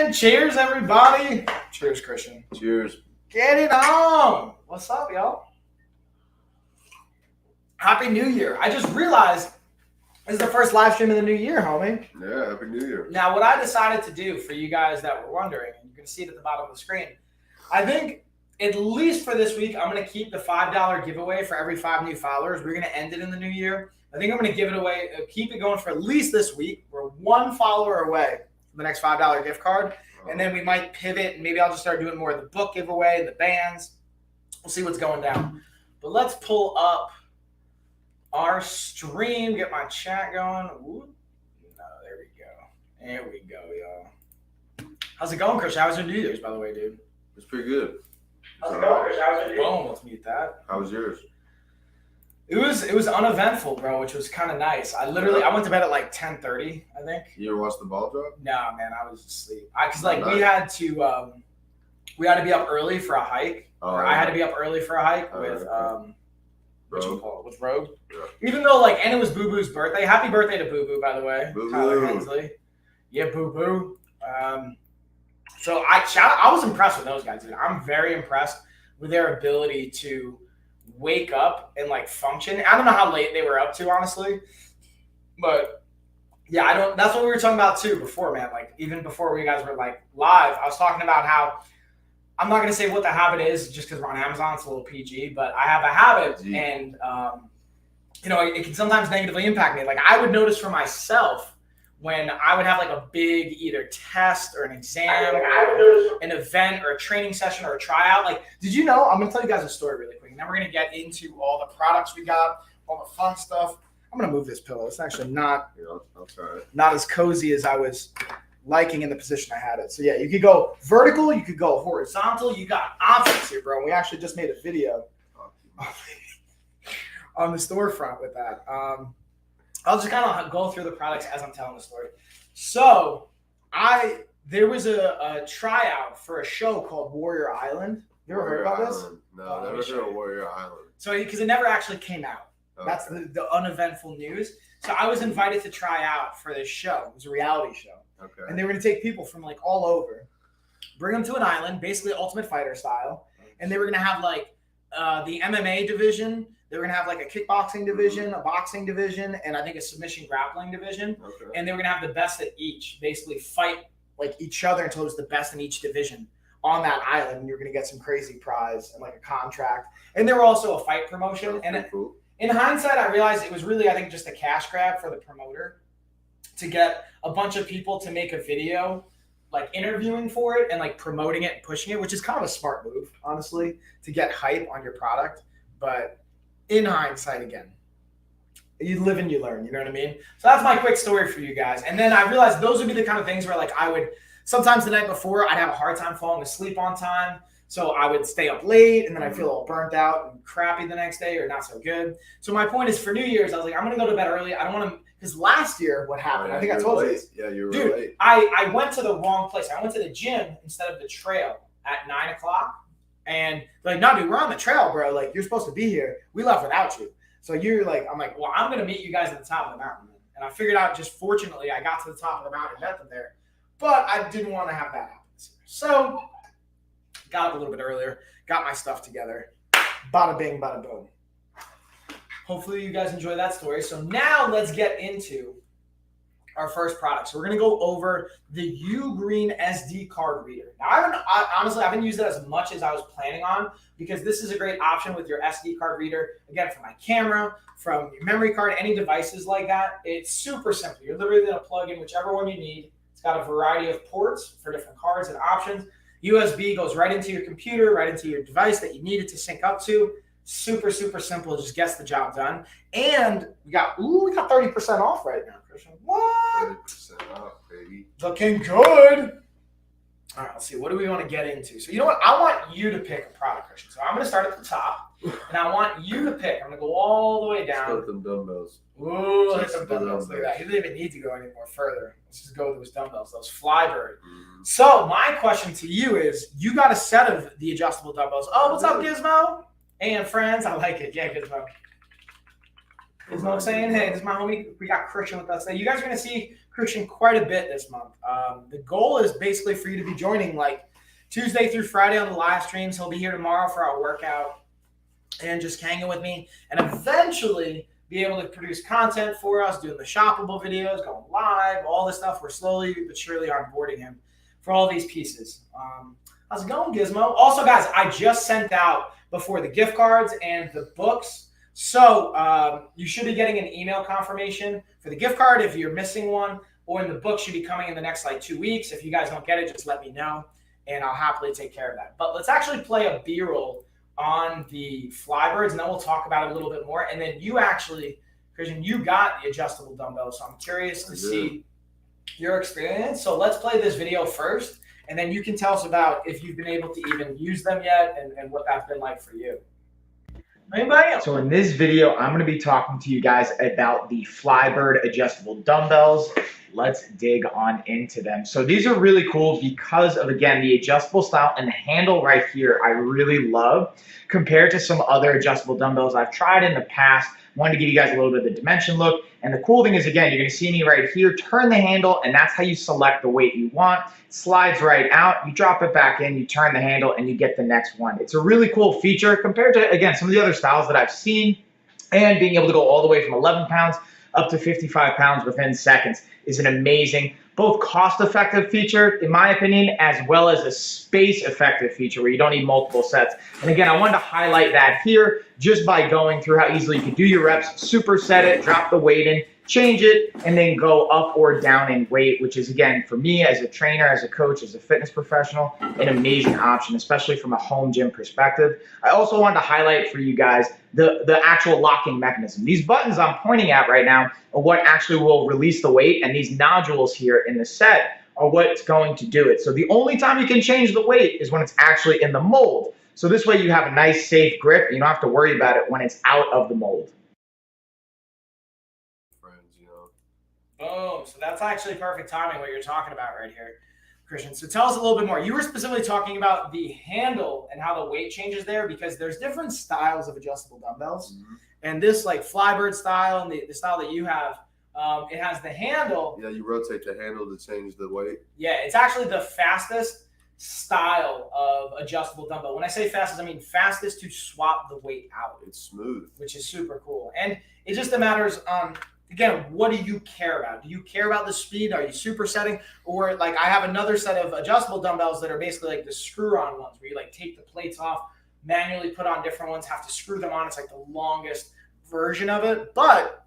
And cheers, everybody. Cheers, Christian. Cheers. Get it on. What's up, y'all? Happy New Year. I just realized this is the first live stream of the new year, homie. Yeah, Happy New Year. Now, what I decided to do for you guys that were wondering, and you can see it at the bottom of the screen, I think at least for this week, I'm going to keep the $5 giveaway for every 5 new followers. We're going to end it in the new year. I think I'm going to give it away, keep it going for at least this week. We're 1 follower away from the next $5 gift card. And then we might pivot, and maybe I'll just start doing more of the book giveaway, the bands. We'll see what's going down. But let's pull up our stream, get my chat going. Ooh, no, there we go. There we go, y'all. How's it going, Chris? How was your New Year's, by the way, dude? It's pretty good. How's it going, Chris? How was your New Year's? Boom, let's mute that. How was yours? It was uneventful, bro, which was kind of nice. I went to bed at like 10:30, I think. You ever watched the ball drop? No, man, I was asleep. We had to be up early for a hike. I had to be up early for a hike with with Rogue. Yeah. Even though and it was Boo Boo's birthday. Happy birthday to Boo Boo, by the way. Boo Tyler Hensley. Yeah, Boo Boo. So I was impressed with those guys, dude. I'm very impressed with their ability to wake up and function. I don't know how late they were up to, honestly, but yeah, that's what we were talking about too before, man. Even before we guys were live, I was talking about how I'm not going to say what the habit is just because we're on Amazon. It's a little PG, but I have a habit and it can sometimes negatively impact me. I would notice for myself when I would have a big either test or an exam or an event or a training session or a tryout. Did you know? I'm going to tell you guys a story really quick. And then we're going to get into all the products we got, all the fun stuff. I'm going to move this pillow. It's actually not as cozy as I was liking in the position I had it. So yeah, you could go vertical, you could go horizontal. You got options here, bro. And we actually just made a video on the storefront with that. I'll just kind of go through the products as I'm telling the story. So there was a tryout for a show called Warrior Island. You ever heard about this? No, never heard of Warrior Island. So because it never actually came out. Okay. That's the uneventful news. So I was invited to try out for this show. It was a reality show. Okay. And they were going to take people from all over, bring them to an island, basically Ultimate Fighter style. And they were going to have the MMA division. They were going to have a kickboxing division, a boxing division, and I think a submission grappling division. Okay. And they were going to have the best at each, basically fight each other until it was the best in each division on that island. And you're going to get some crazy prize and a contract. And there were also a fight promotion. And cool. In hindsight, I realized it was really, I think, just a cash grab for the promoter to get a bunch of people to make a video interviewing for it and promoting it and pushing it, which is kind of a smart move, honestly, to get hype on your product. But in hindsight, again, you live and you learn, you know what I mean? So that's my quick story for you guys. And then I realized those would be the kind of things where I would, sometimes the night before, I'd have a hard time falling asleep on time. So I would stay up late and then I'd feel all burnt out and crappy the next day or not so good. So my point is for New Year's, I was I'm going to go to bed early. I don't want to, because last year what happened, I think I told you this. Yeah, you were late. I went to the wrong place. I went to the gym instead of the trail at 9 o'clock. And they're no, dude, we're on the trail, bro. You're supposed to be here. We left without you. So you're I'm well, I'm going to meet you guys at the top of the mountain. And I figured out just fortunately, I got to the top of the mountain and met them there. But I didn't want to have that happen this year. So got up a little bit earlier, got my stuff together. Bada bing, bada boom. Hopefully you guys enjoy that story. So now let's get into our first product. So we're going to go over the Ugreen SD card reader. Now, I haven't used it as much as I was planning on because this is a great option with your SD card reader. Again, from my camera, from your memory card, any devices like that. It's super simple. You're literally going to plug in whichever one you need. It's got a variety of ports for different cards and options. USB goes right into your computer, right into your device that you need it to sync up to. Super, super simple. It just gets the job done. And we got 30% off right now, Christian. What? 30% off, baby. Looking good. All right, let's see. What do we want to get into? So you know what? I want you to pick a product, Christian. So I'm going to start at the top, and I want you to pick. I'm going to go all the way down. Let's hit them dumbbells. Ooh, hit some dumbbells. Look at that. He didn't even need to go any more further. Let's just go with those dumbbells, those Flybird. So my question to you is, you got a set of the adjustable dumbbells. Oh, what's up, Gizmo? And friends, I like it. Yeah, Gizmo. Is what I'm saying? Hey, this is my homie. We got Christian with us today. You guys are going to see Christian quite a bit this month. The goal is basically for you to be joining like Tuesday through Friday on the live streams. He'll be here tomorrow for our workout and just hanging with me, and eventually be able to produce content for us, doing the shoppable videos, going live, all this stuff. We're slowly but surely onboarding him for all these pieces. How's it going, Gizmo? Also, guys, I just sent out before the gift cards and the books. So you should be getting an email confirmation for the gift card if you're missing one, or in the book should be coming in the next like 2 weeks. If you guys don't get it, just let me know, and I'll happily take care of that. But let's actually play a B-roll on the Flybirds, and then we'll talk about it a little bit more. And then you actually, Christian, you got the adjustable dumbbells, so I'm curious to see your experience. So let's play this video first, and then you can tell us about if you've been able to even use them yet and what that's been like for you. Anybody else? So in this video, I'm going to be talking to you guys about the Flybird adjustable dumbbells. Let's dig on into them. So these are really cool because of, again, the adjustable style, and the handle right here I really love compared to some other adjustable dumbbells I've tried in the past. Wanted to give you guys a little bit of the dimension look. And the cool thing is, again, you're going to see me right here, turn the handle, and that's how you select the weight you want. It slides right out, you drop it back in, you turn the handle, and you get the next one. It's a really cool feature compared to, again, some of the other styles that I've seen, and being able to go all the way from 11 pounds up to 55 pounds within seconds is an amazing, both cost-effective feature, in my opinion, as well as a space-effective feature where you don't need multiple sets. And again, I wanted to highlight that here just by going through how easily you can do your reps, superset it, drop the weight in, change it, and then go up or down in weight, which is, again, for me as a trainer, as a coach, as a fitness professional, an amazing option, especially from a home gym perspective. I also wanted to highlight for you guys the actual locking mechanism. These buttons I'm pointing at right now are what actually will release the weight, and these nodules here in the set are what's going to do it. So the only time you can change the weight is when it's actually in the mold. So this way you have a nice, safe grip. You don't have to worry about it when it's out of the mold. Oh, so that's actually perfect timing what you're talking about right here, Christian. So tell us a little bit more. You were specifically talking about the handle and how the weight changes there, because there's different styles of adjustable dumbbells. Mm-hmm. And this like Flybird style and the style that you have, it has the handle. Yeah, you rotate the handle to change the weight. Yeah, it's actually the fastest style of adjustable dumbbell. When I say fastest, I mean fastest to swap the weight out. It's smooth. Which is super cool. And it just matters again, what do you care about? Do you care about the speed? Are you supersetting? Or like I have another set of adjustable dumbbells that are basically like the screw-on ones where you like take the plates off, manually put on different ones, have to screw them on. It's like the longest version of it, but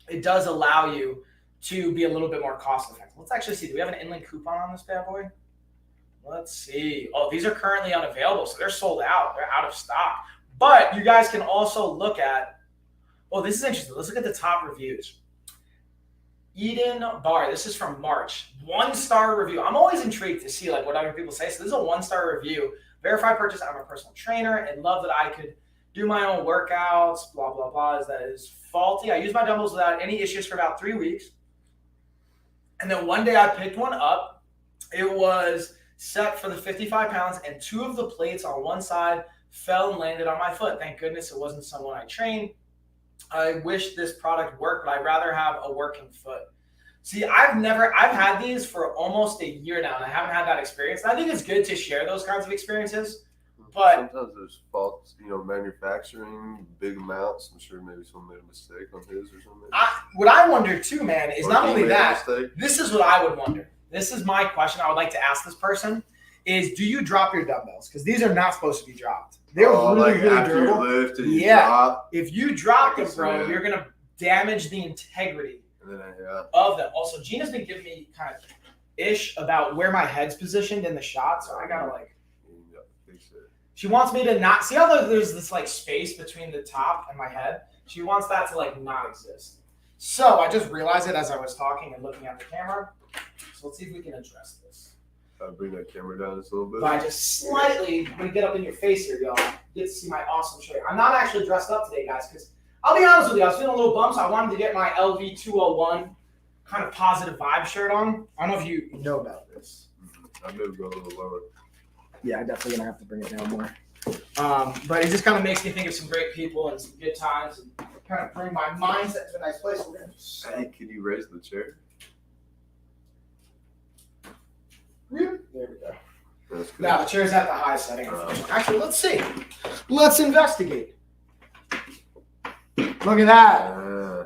it does allow you to be a little bit more cost effective. Let's actually see. Do we have an inland coupon on this bad boy? Let's see. Oh, these are currently unavailable, so they're sold out. They're out of stock. But you guys can also look at, oh, this is interesting. Let's look at the top reviews. Eden Bar, this is from March. 1-star review. I'm always intrigued to see like what other people say. So this is a 1-star review. Verified purchase. I'm a personal trainer and love that I could do my own workouts. Blah, blah, blah. That is faulty. I used my dumbbells without any issues for about 3 weeks. And then one day I picked one up. It was set for the 55 pounds, and 2 of the plates on one side fell and landed on my foot. Thank goodness it wasn't someone I trained. I wish this product worked, but I'd rather have a working foot. See, I've had these for almost a year now, and I haven't had that experience. And I think it's good to share those kinds of experiences. But sometimes there's faults, manufacturing, big amounts. I'm sure maybe someone made a mistake on his or something. What I wonder too, man, is not only that, mistake. This is what I would wonder. This is my question I would like to ask this person is, do you drop your dumbbells? Because these are not supposed to be dropped. They're really, really durable. You lift and you drop. If you drop them, bro, you're going to damage the integrity of them. Also, Gina's been giving me kind of ish about where my head's positioned in the shot, so I got to she wants me to not, see how there's this like space between the top and my head? She wants that to like not exist. So I just realized it as I was talking and looking at the camera. So let's see if we can address this. Bring that camera down just a little bit. By just slightly, I'm going to get up in your face here, y'all. Get to see my awesome shirt. I'm not actually dressed up today, guys, because I'll be honest with you, I was feeling a little bummed, so I wanted to get my LV201 kind of positive vibe shirt on. I don't know if you know about this. I maybe go a little lower. Yeah, I'm definitely going to have to bring it down more. But it just kind of makes me think of some great people and some good times. And kind of bring my mindset to a nice place. Hey, can you raise the chair? There we go. That's good. Now the chair's at the high setting. Actually, let's see. Let's investigate. Look at that.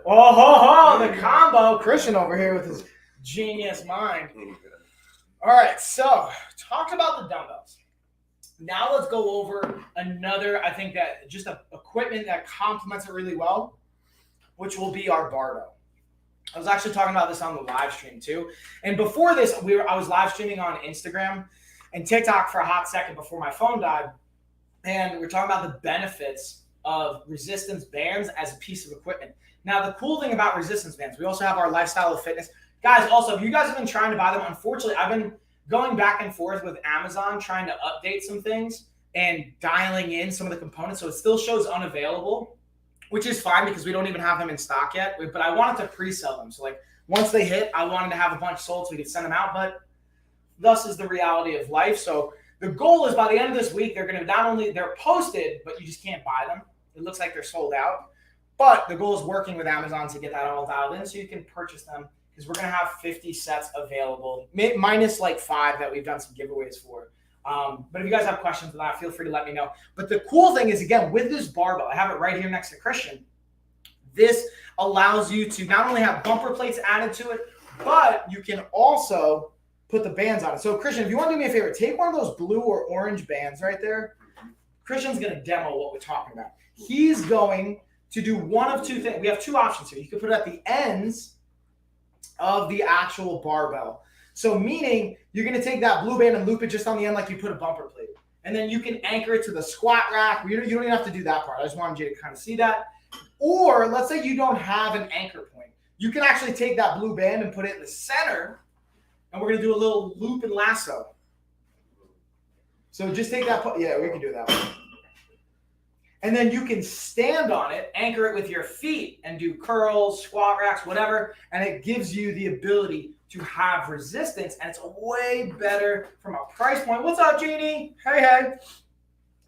Oh ho ho! The combo. Christian over here with his genius mind. All right, so talked about the dumbbells. Now let's go over another. I think that just equipment that complements it really well, which will be our barbell. I was actually talking about this on the live stream too. And before this, I was live streaming on Instagram and TikTok for a hot second before my phone died. And we're talking about the benefits of resistance bands as a piece of equipment. Now, the cool thing about resistance bands, we also have our lifestyle of fitness. Guys, also, if you guys have been trying to buy them, unfortunately, I've been going back and forth with Amazon trying to update some things and dialing in some of the components. So it still shows unavailable, which is fine because we don't even have them in stock yet. But I wanted to pre-sell them. So like once they hit, I wanted to have a bunch sold so we could send them out. But thus is the reality of life. So the goal is by the end of this week, they're going to not only, they're posted, but you just can't buy them. It looks like they're sold out. But the goal is working with Amazon to get that all dialed in so you can purchase them because we're going to have 50 sets available, minus like 5 that we've done some giveaways for. But if you guys have questions on that, feel free to let me know. But the cool thing is, again, with this barbell, I have it right here next to Christian. This allows you to not only have bumper plates added to it, but you can also put the bands on it. So Christian, if you want to do me a favor, take one of those blue or orange bands right there. Christian's going to demo what we're talking about. He's going to do one of two things. We have 2 options here. You can put it at the ends of the actual barbell. So meaning you're going to take that blue band and loop it just on the end like you put a bumper plate. And then you can anchor it to the squat rack. You don't even have to do that part. I just wanted you to kind of see that. Or let's say you don't have an anchor point. You can actually take that blue band and put it in the center. And we're going to do a little loop and lasso. So just take that. Yeah, we can do that one. And then you can stand on it, anchor it with your feet, and do curls, squat racks, whatever. And it gives you the ability to have resistance. And it's way better from a price point. What's up, Jeannie? Hey, hey.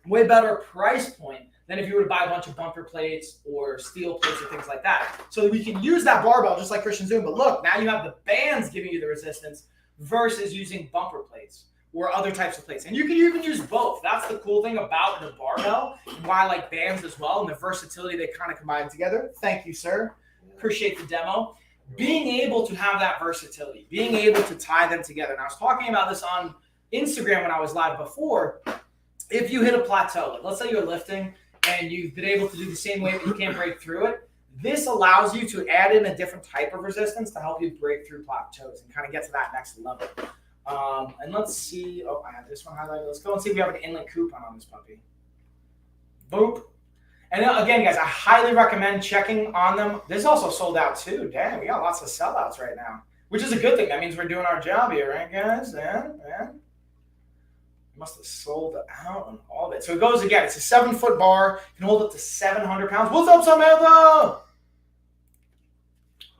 Way better price point than if you were to buy a bunch of bumper plates or steel plates or things like that. So we can use that barbell just like Christian's doing. But look, now you have the bands giving you the resistance versus using bumper plates or other types of plates. And you can even use both. That's the cool thing about the barbell and why I like bands as well and the versatility they kind of combine together. Thank you, sir. Appreciate the demo. Being able to have that versatility, being able to tie them together. And I was talking about this on Instagram when I was live before. If you hit a plateau, like let's say you're lifting and you've been able to do the same way but you can't break through it, this allows you to add in a different type of resistance to help you break through plateaus and kind of get to that next level. And let's see. Oh, I have this one highlighted. Let's go and see if we have an inlet coupon on this puppy. Boop. And again, guys, I highly recommend checking on them. This also sold out too. Damn, we got lots of sellouts right now, which is a good thing. That means we're doing our job here, right, guys? Yeah. Must have sold out on all of it. So it goes again. It's a 7-foot bar. You can hold up to 700 pounds. What's up, Samantha?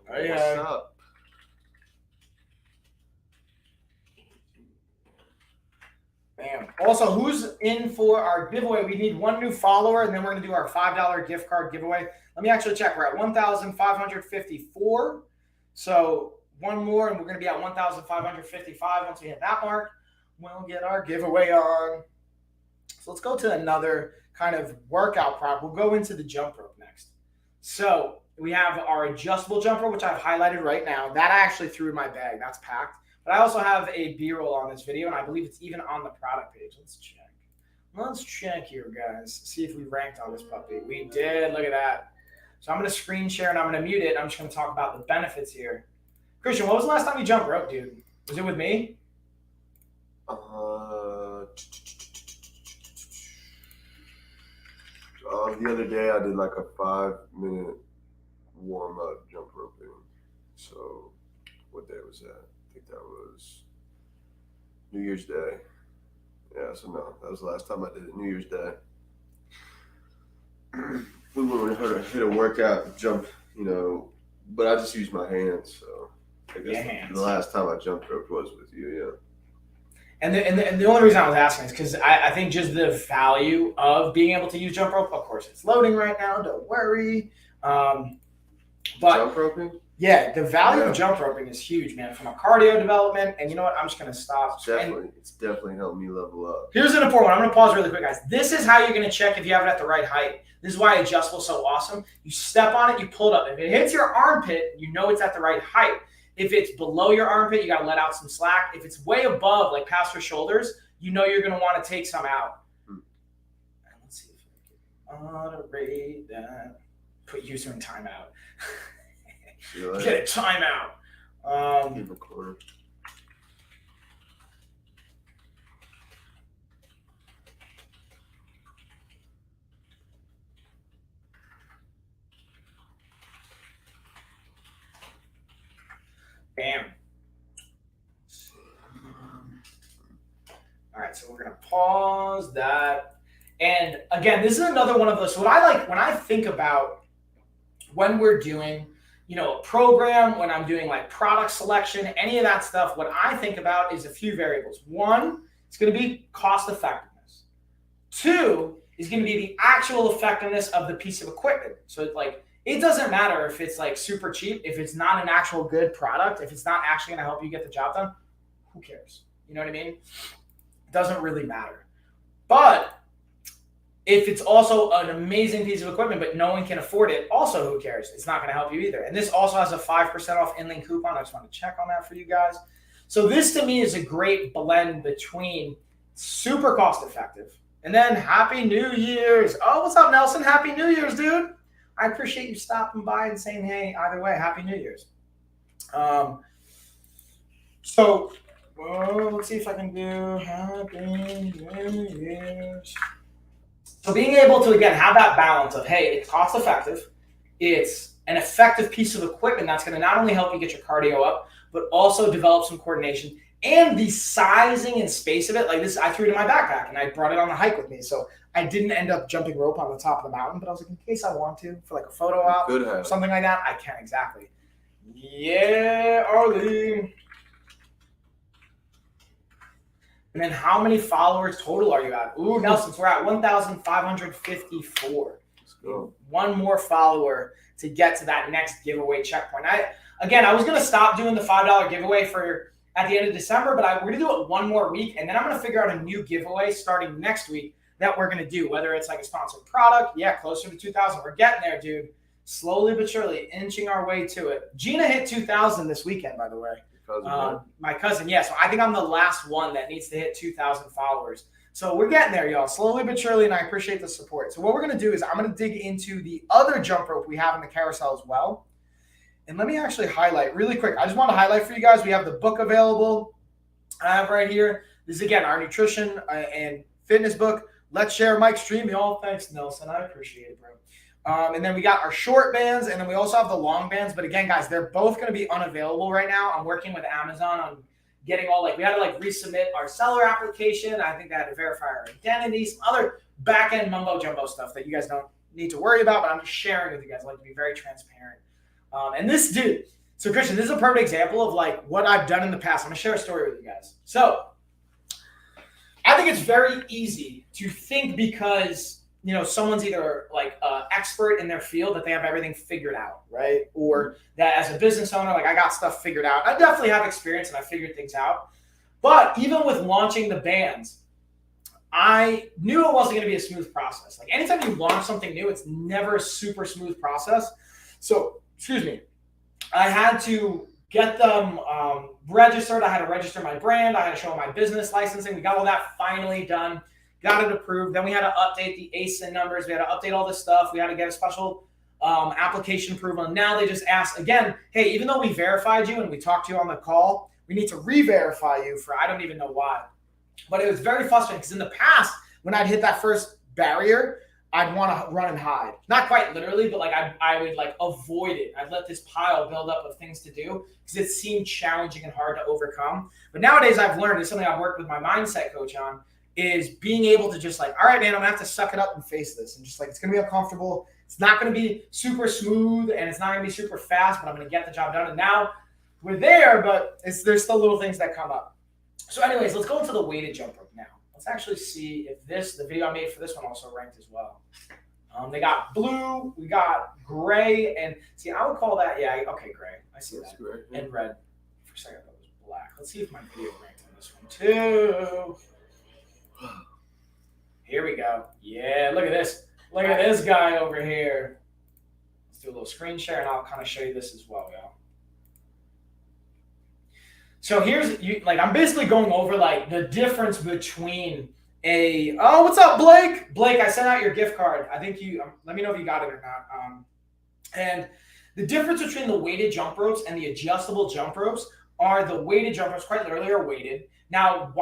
What's up? Bam. Also, who's in for our giveaway? We need 1 new follower, and then we're going to do our $5 gift card giveaway. Let me actually check. We're at 1,554. So 1 more, and we're going to be at 1,555. Once we hit that mark, we'll get our giveaway on. So let's go to another kind of workout prop. We'll go into the jump rope next. So we have our adjustable jump rope, which I've highlighted right now. That I actually threw in my bag. That's packed. But I also have a B-roll on this video, and I believe it's even on the product page. Let's check. Let's check here, guys. See if we ranked on this puppy. We did. Look at that. So I'm going to screen share, and I'm going to mute it. I'm just going to talk about the benefits here. Christian, what was the last time you jumped rope, dude? Was it with me? The other day I did like a 5-minute warm-up jump roping. So what day was that? I think that was New Year's Day. Yeah, so no, that was the last time I did it, New Year's Day. We went to hit a workout, jump, but I just used my hands. So I guess the last time I jumped rope was with you, yeah. And the only reason I was asking is because I think just the value of being able to use jump rope, of course, it's loading right now. Don't worry. But jump roping? yeah, the value Yeah. of jump roping is huge, man, from a cardio development. And you know what? I'm just going to stop. It's definitely helped me level up. Here's an important one. I'm going to pause really quick, guys. This is how you're going to check if you have it at the right height. This is why adjustable is so awesome. You step on it, you pull it up. If it hits your armpit, you know it's at the right height. If it's below your armpit, you got to let out some slack. If it's way above, like past your shoulders, you know you're going to want to take some out. And let's see if I can moderate that. Put user in timeout. Get a timeout. Keep recording. Bam. All right, so we're gonna pause that. And again, this is another one of those. So what I like when I think about when we're doing, you know, a program, when I'm doing like product selection, any of that stuff, what I think about is a few variables. One, it's going to be cost effectiveness. Two is going to be the actual effectiveness of the piece of equipment. So it's like, it doesn't matter if it's like super cheap, if it's not an actual good product, if it's not actually going to help you get the job done, who cares? You know what I mean? It doesn't really matter. But if it's also an amazing piece of equipment, but no one can afford it, also who cares? It's not going to help you either. And this also has a 5% off in-link coupon. I just want to check on that for you guys. So this to me is a great blend between super cost effective and then Happy New Year's. Oh, what's up, Nelson? Happy New Year's, dude. I appreciate you stopping by and saying, hey, either way, Happy New Year's. Let's see if I can do Happy New Year's. So being able to, again, have that balance of, hey, it's cost effective, it's an effective piece of equipment that's going to not only help you get your cardio up, but also develop some coordination, and the sizing and space of it. Like this, I threw it in my backpack and I brought it on the hike with me. So I didn't end up jumping rope on the top of the mountain, but I was like, in case I want to, for like a photo op, something like that, I can exactly. Yeah, Arlene. And then how many followers total are you at? Ooh, Nelson, we're at 1,554. Let's go. One more follower to get to that next giveaway checkpoint. I was going to stop doing the $5 giveaway at the end of December, but we're going to do it one more week, and then I'm going to figure out a new giveaway starting next week that we're going to do, whether it's like a sponsored product. Yeah, closer to 2,000. We're getting there, dude. Slowly but surely, inching our way to it. Gina hit 2,000 this weekend, by the way. My cousin, yeah. So I think I'm the last one that needs to hit 2,000 followers. So we're getting there, y'all, slowly but surely, and I appreciate the support. So what we're going to do is I'm going to dig into the other jump rope we have in the carousel as well. And let me actually highlight really quick. I just want to highlight for you guys, we have the book available. I have right here. This is, again, our nutrition and fitness book. Let's share Mike Stream, y'all. Thanks, Nelson. I appreciate it, bro. And then we got our short bands, and then we also have the long bands. But again, guys, they're both going to be unavailable right now. I'm working with Amazon on getting all, like, we had to like resubmit our seller application. I think they had to verify our identity, some other back-end mumbo jumbo stuff that you guys don't need to worry about, but I'm just sharing with you guys. I like to be very transparent. And this dude, so Christian, this is a perfect example of like what I've done in the past. I'm going to share a story with you guys. So I think it's very easy to think because, you know, someone's either like expert in their field that they have everything figured out, right? Or that as a business owner, like I got stuff figured out. I definitely have experience and I figured things out. But even with launching the bands, I knew it wasn't going to be a smooth process. Like anytime you launch something new, it's never a super smooth process. So, I had to get them registered. I had to register my brand. I had to show my business licensing. We got all that finally done. Got it approved. Then we had to update the ASIN numbers. We had to update all this stuff. We had to get a special application approval. And now they just ask again, hey, even though we verified you and we talked to you on the call, we need to re-verify you for I don't even know why. But it was very frustrating because in the past, when I'd hit that first barrier, I'd want to run and hide. Not quite literally, but like I would like avoid it. I'd let this pile build up of things to do because it seemed challenging and hard to overcome. But nowadays I've learned, it's something I've worked with my mindset coach on, is being able to just like, all right, man, I'm gonna have to suck it up and face this. And just like, it's gonna be uncomfortable. It's not gonna be super smooth and it's not gonna be super fast, but I'm gonna get the job done. And now we're there, but there's still little things that come up. So anyways, let's go into the weighted jump rope now. Let's actually see if the video I made for this one also ranked as well. They got blue, we got gray, and see, I would call that, yeah, okay, gray. I see That's that. great. And red. For a second, I thought it was black. Let's see if my video ranked on this one too. Here we go. Yeah, look at this. Look at this guy over here. Let's do a little screen share, and I'll kind of show you this as well, y'all. So here's, I'm basically going over, like, the difference between oh, what's up, Blake? Blake, I sent out your gift card. I think you, let me know if you got it or not. And the difference between the weighted jump ropes and the adjustable jump ropes are the weighted jump ropes quite literally are weighted. Now,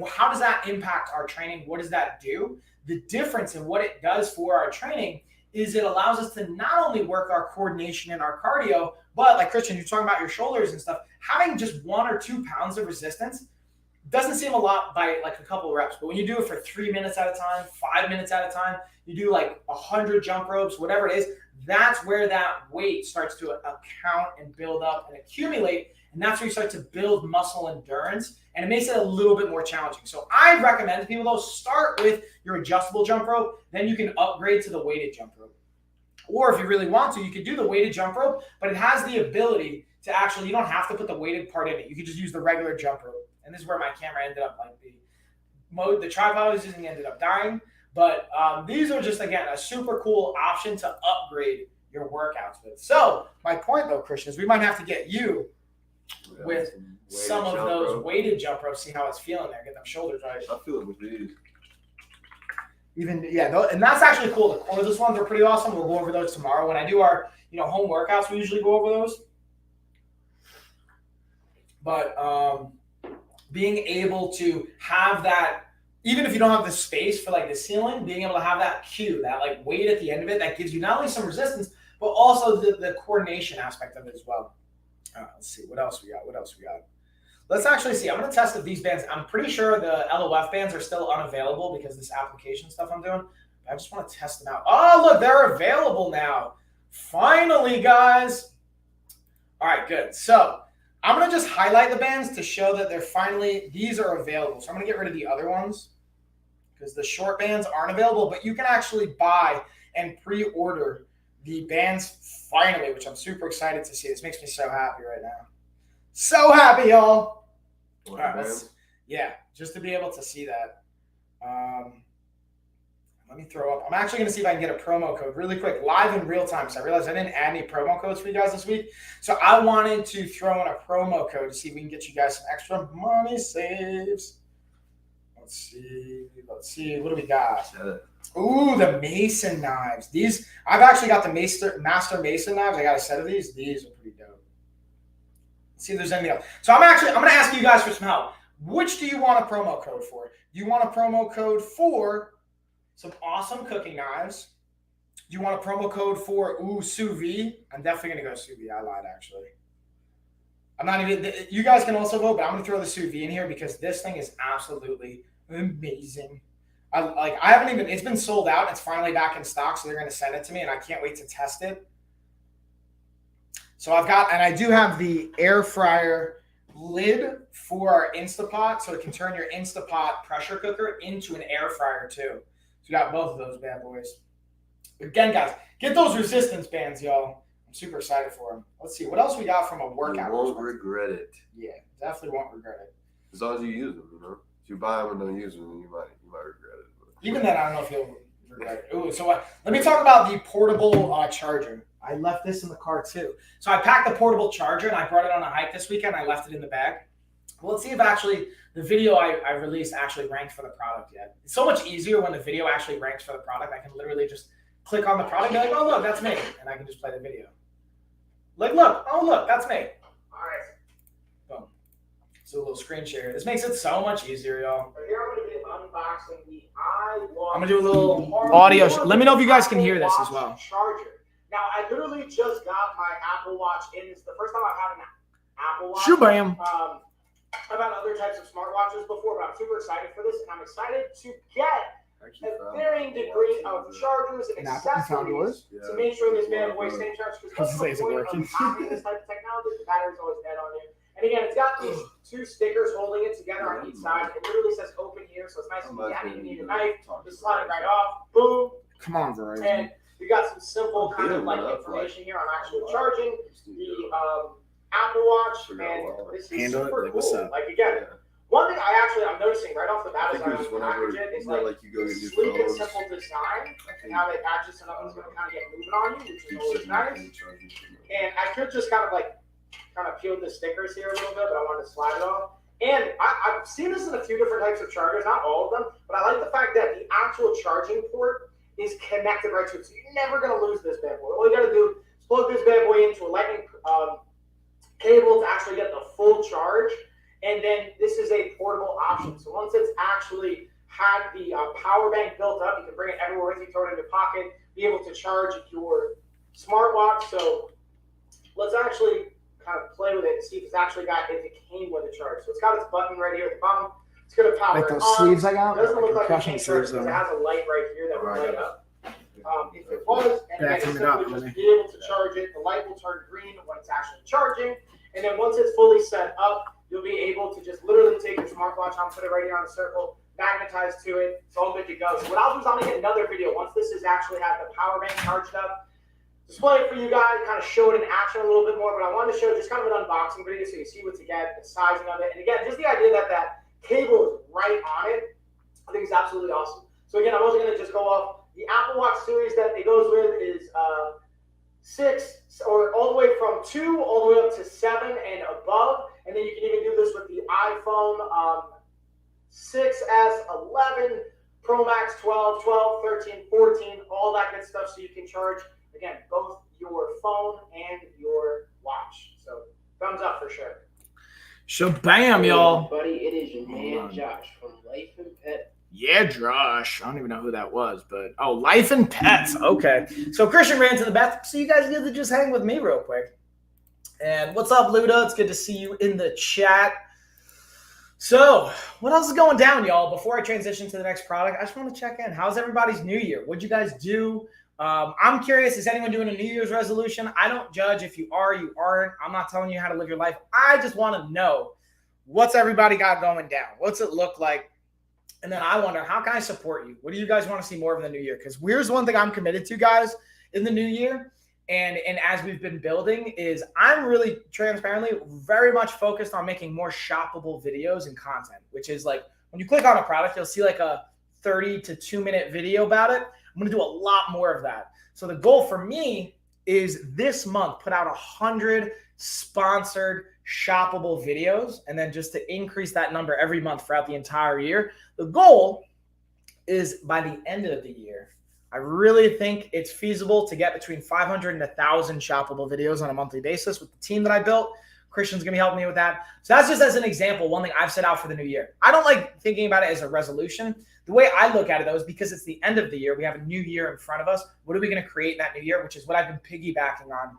how does that impact our training? What does that do? The difference in what it does for our training is it allows us to not only work our coordination and our cardio, but like Christian, you're talking about your shoulders and stuff, having just 1 or 2 pounds of resistance doesn't seem a lot by like a couple of reps, but when you do it for 3 minutes at a time, 5 minutes at a time, you do like 100 jump ropes, whatever it is, that's where that weight starts to account and build up and accumulate. And that's where you start to build muscle endurance, and it makes it a little bit more challenging. So I recommend to people, though, start with your adjustable jump rope, then you can upgrade to the weighted jump rope. Or if you really want to, you could do the weighted jump rope, but it has the ability to actually, you don't have to put the weighted part in it. You could just use the regular jump rope. And this is where my camera ended up, like the tripod I was using ended up dying. But these are just, again, a super cool option to upgrade your workouts with. So my point, though, Christian, is we might have to get you with some of those weighted jump ropes, see how it's feeling there, get them shoulders right. I feel it with these. Even, yeah, and that's actually cool. The cordless ones are pretty awesome. We'll go over those tomorrow. When I do our, home workouts, we usually go over those. But being able to have that, even if you don't have the space for like the ceiling, being able to have that cue, that like weight at the end of it, that gives you not only some resistance, but also the coordination aspect of it as well. Let's see, what else we got? Let's actually see. I'm going to test if these bands, I'm pretty sure the LOF bands are still unavailable because this application stuff I'm doing. I just want to test them out. Oh, look, they're available now. Finally, guys. All right, good. So I'm going to just highlight the bands to show that these are available. So I'm going to get rid of the other ones because the short bands aren't available, but you can actually buy and pre-order the bands finally, which I'm super excited to see. This makes me so happy right now. So happy, y'all. All right, just to be able to see that. Let me throw up. I'm actually going to see if I can get a promo code really quick, live in real time. So I realized I didn't add any promo codes for you guys this week. So I wanted to throw in a promo code to see if we can get you guys some extra money saves. Let's see. What do we got? Ooh, the Mason knives. These, I've actually got the Master Mason knives. I got a set of these. These are pretty dope. Let's see if there's anything else. So I'm going to ask you guys for some help. Which do you want a promo code for? Do you want a promo code for some awesome cooking knives? Do you want a promo code for, sous vide? I'm definitely going to go sous vide. I lied, actually. I'm not even, you guys can also vote, but I'm going to throw the sous vide in here because this thing is absolutely amazing. I haven't even, it's been sold out. It's finally back in stock, so they're going to send it to me, and I can't wait to test it. So I do have the air fryer lid for our Instapot, so it can turn your Instapot pressure cooker into an air fryer too. So we got both of those bad boys. Again, guys, get those resistance bands, y'all. I'm super excited for them. Let's see what else we got from a workout. You won't regret it. Yeah, definitely won't regret it. As long as you use them, If you buy them and don't use them, then you might regret it. But even then, I don't know if you'll regret it. Ooh, so let me talk about the portable charger. I left this in the car too. So I packed the portable charger and I brought it on a hike this weekend. I left it in the bag. Well, let's see if actually the video I released actually ranked for the product yet. It's so much easier when the video actually ranks for the product. I can literally just click on the product and be like, oh, look, that's me. And I can just play the video. Like, look, that's me. All right. Boom. So a little screen share. This makes it so much easier, y'all. Here I'm going to be unboxing the I'm going to do a little audio. Let me know if you guys can hear this as well. Charger. Now, I literally just got my Apple Watch in. It's the first time I've had an Apple Watch. Shoo-bam. I've had other types of smartwatches before, but I'm super excited for this, and I'm excited to get a varying degree of chargers and accessories to make sure this bad boy stays charged. Because what's the point of having this type of technology? The battery's always dead on you. And again, it's got these 2 stickers holding it together on each side. It literally says open here, so it's nice and easy. I don't even need a knife. Just slide it right off. Boom. Come on, Verizon. And We got some simple kind of like information here on actual charging, the Apple Watch, and this is super cool. Like again, one thing I'm noticing right off the bat as I unpackage it is like the sleek and simple design and how they patch it so nothing's going to kind of get moving on you, which is always nice. And I could just kind of peel the stickers here a little bit, but I wanted to slide it off. And I've seen this in a few different types of chargers, not all of them, but I like the fact that the actual charging port is connected right to it. So you're never going to lose this bad boy. All you got to do is plug this bad boy into a lightning cable to actually get the full charge. And then this is a portable option. So once it's actually had the power bank built up, you can bring it everywhere with you, throw it in your pocket, be able to charge your smartwatch. So let's actually kind of play with it and see if it came with a charge. So it's got its button right here at the bottom. It's going to power like it those on. sleeves I got? It doesn't look like percussion it came sleeves, because it has a light right here that will light up. If it was, and Yeah, again, it's turn it up, simply just honey. be able to charge it. The light will turn green when it's actually charging. And then once it's fully set up, you'll be able to just literally take your smartwatch on, put it right here on the circle, magnetize to it. It's all good to go. So what I'll do is I'm going to get another video once this is actually had the power bank charged up. Display it for you guys, kind of show it in action a little bit more, but I wanted to show just kind of an unboxing video so you see what to get, the sizing of it. And again, just the idea that that cable is right on it, I think is absolutely awesome. So again, I'm also going to just go off the Apple Watch series that it goes with is 6 or all the way from 2 all the way up to 7 and above. And then you can even do this with the iPhone 6S, 11, Pro Max 12, 12, 13, 14, all that good stuff so you can charge, again, both your phone and your watch. So thumbs up for sure. Shabam, y'all. Buddy, it is your man Josh from Life and Pet. Yeah, Josh. I don't even know who that was, but Life and Pets. Okay. So Christian ran to the bathroom, so you guys get to just hang with me real quick. And what's up, Luda? It's good to see you in the chat. So, what else is going down, y'all? Before I transition to the next product, I just want to check in. How's everybody's New Year? What'd you guys do? I'm curious, is anyone doing a New Year's resolution? I don't judge if you are, you aren't. I'm not telling you how to live your life. I just want to know what's everybody got going down. What's it look like? And then I wonder, how can I support you? What do you guys want to see more of in the new year? Because here's one thing I'm committed to, guys, in the new year. And as we've been building is I'm really transparently very much focused on making more shoppable videos and content, which is like when you click on a product, you'll see like a 30 to 2 minute video about it. I'm going to do a lot more of that. So the goal for me is this month, put out 100 sponsored shoppable videos, and then just to increase that number every month throughout the entire year. The goal is by the end of the year, I really think it's feasible to get between 500 and 1,000 shoppable videos on a monthly basis with the team that I built. Christian's going to be helping me with that. So that's just as an example, one thing I've set out for the new year. I don't like thinking about it as a resolution. The way I look at it, though, is because it's the end of the year. We have a new year in front of us. What are we going to create in that new year, which is what I've been piggybacking on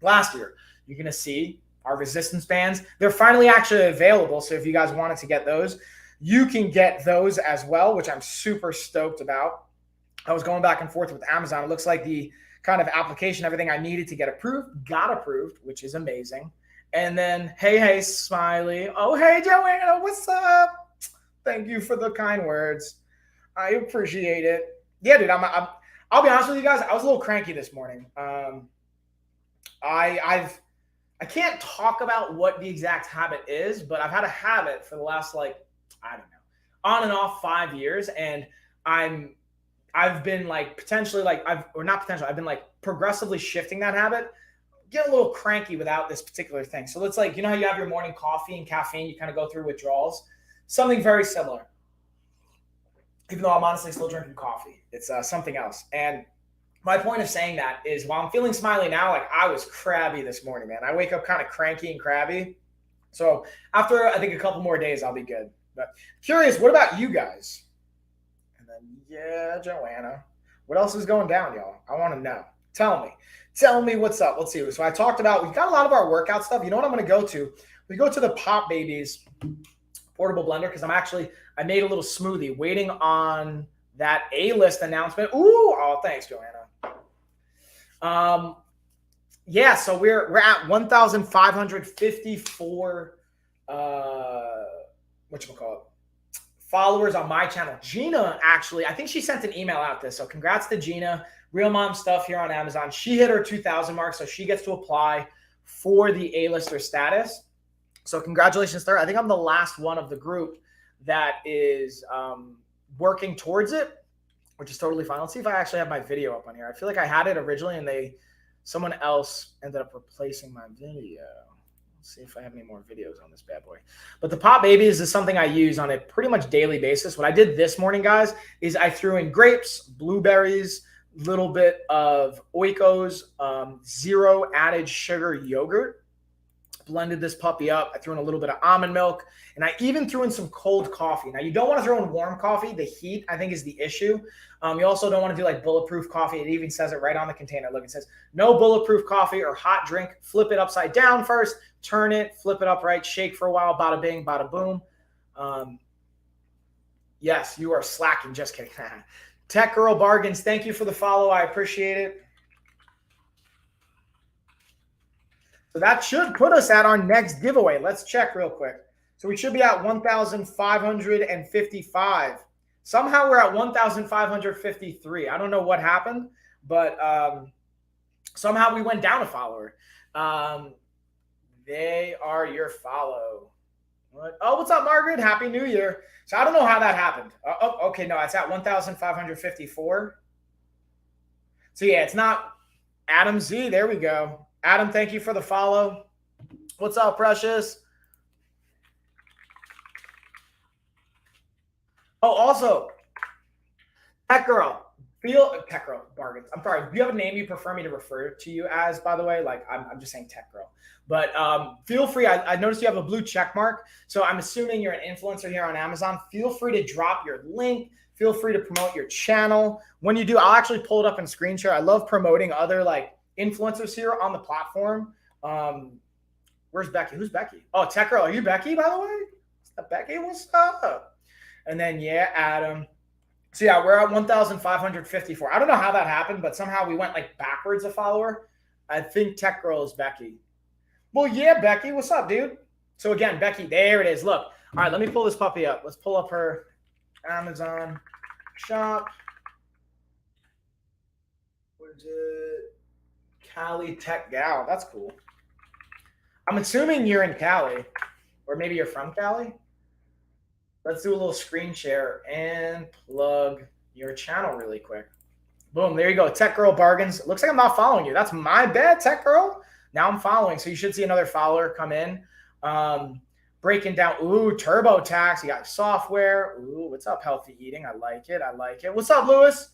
last year. You're going to see our resistance bands. They're finally actually available. So if you guys wanted to get those, you can get those as well, which I'm super stoked about. I was going back and forth with Amazon. It looks like the kind of application, everything I needed to get approved, got approved, which is amazing. And then, hey, Smiley. Oh, hey, Joanna, what's up? Thank you for the kind words. I appreciate it. Yeah, dude, I'll be honest with you guys. I was a little cranky this morning. I can't talk about what the exact habit is, but I've had a habit for the last, on and off 5 years. And I've been I've been progressively shifting that habit. Get a little cranky without this particular thing. So it's like, you know how you have your morning coffee and caffeine, you kind of go through withdrawals? Something very similar. Even though I'm honestly still drinking coffee. It's something else. And my point of saying that is while I'm feeling smiley now, I was crabby this morning, man. I wake up kind of cranky and crabby. So after, I think, a couple more days, I'll be good. But curious, what about you guys? And then, yeah, Joanna. What else is going down, y'all? I want to know. Tell me what's up. Let's see. So I talked about, we've got a lot of our workout stuff. You know what I'm going to go to? We go to the Pop Babies portable blender because I made a little smoothie waiting on that A-list announcement. Ooh, oh, thanks, Joanna. Yeah, so we're at 1,554 followers on my channel. Gina, actually, I think she sent an email out this. So congrats to Gina Real Mom stuff here on Amazon. She hit her 2,000 mark, so she gets to apply for the A-lister status. So congratulations to her. I think I'm the last one of the group that is working towards it, which is totally fine. Let's see if I actually have my video up on here. I feel like I had it originally and someone else ended up replacing my video. Let's see if I have any more videos on this bad boy. But the Pop Babies is something I use on a pretty much daily basis. What I did this morning, guys, is I threw in grapes, blueberries, little bit of Oikos, 0 added sugar yogurt. Blended this puppy up. I threw in a little bit of almond milk, and I even threw in some cold coffee. Now, you don't want to throw in warm coffee. The heat, I think, is the issue. You also don't want to do like bulletproof coffee. It even says it right on the container. Look, it says no bulletproof coffee or hot drink. Flip it upside down first, turn it, flip it upright, shake for a while, bada bing, bada boom. Yes, you are slacking. Just kidding. Tech Girl Bargains, thank you for the follow. I appreciate it. So that should put us at our next giveaway. Let's check real quick. So we should be at 1,555. Somehow we're at 1,553. I don't know what happened, but somehow we went down a follower. They are your follow. What? Oh, what's up, Margaret? Happy New Year. So I don't know how that happened. Okay, no, it's at 1,554. So yeah, it's not Adam Z. There we go. Adam, thank you for the follow. What's up, Precious? Oh, also, Tech Girl Bargains. I'm sorry. Do you have a name you prefer me to refer to you as, by the way? Like, I'm just saying Tech Girl. But feel free. I noticed you have a blue check mark. So I'm assuming you're an influencer here on Amazon. Feel free to drop your link. Feel free to promote your channel. When you do, I'll actually pull it up and screen share. I love promoting other, like, influencers here on the platform. Where's Becky? Who's Becky? Oh, Tech Girl. Are you Becky, by the way? What's up, Becky? What's up? And then, yeah, Adam. So, yeah, we're at 1,554. I don't know how that happened, but somehow we went, like, backwards a follower. I think Tech Girl is Becky. Well, yeah, Becky. What's up, dude? So, again, Becky, there it is. Look. All right, let me pull this puppy up. Let's pull up her Amazon shop. What is it? Cali Tech Gal. That's cool. I'm assuming you're in Cali, or maybe you're from Cali. Let's do a little screen share and plug your channel really quick. Boom, there you go. Tech Girl Bargains. Looks like I'm not following you. That's my bad, Tech Girl. Now I'm following, so you should see another follower come in. Breaking down, ooh, TurboTax. You got software. Ooh, what's up, Healthy Eating? I like it. I like it. What's up, Lewis?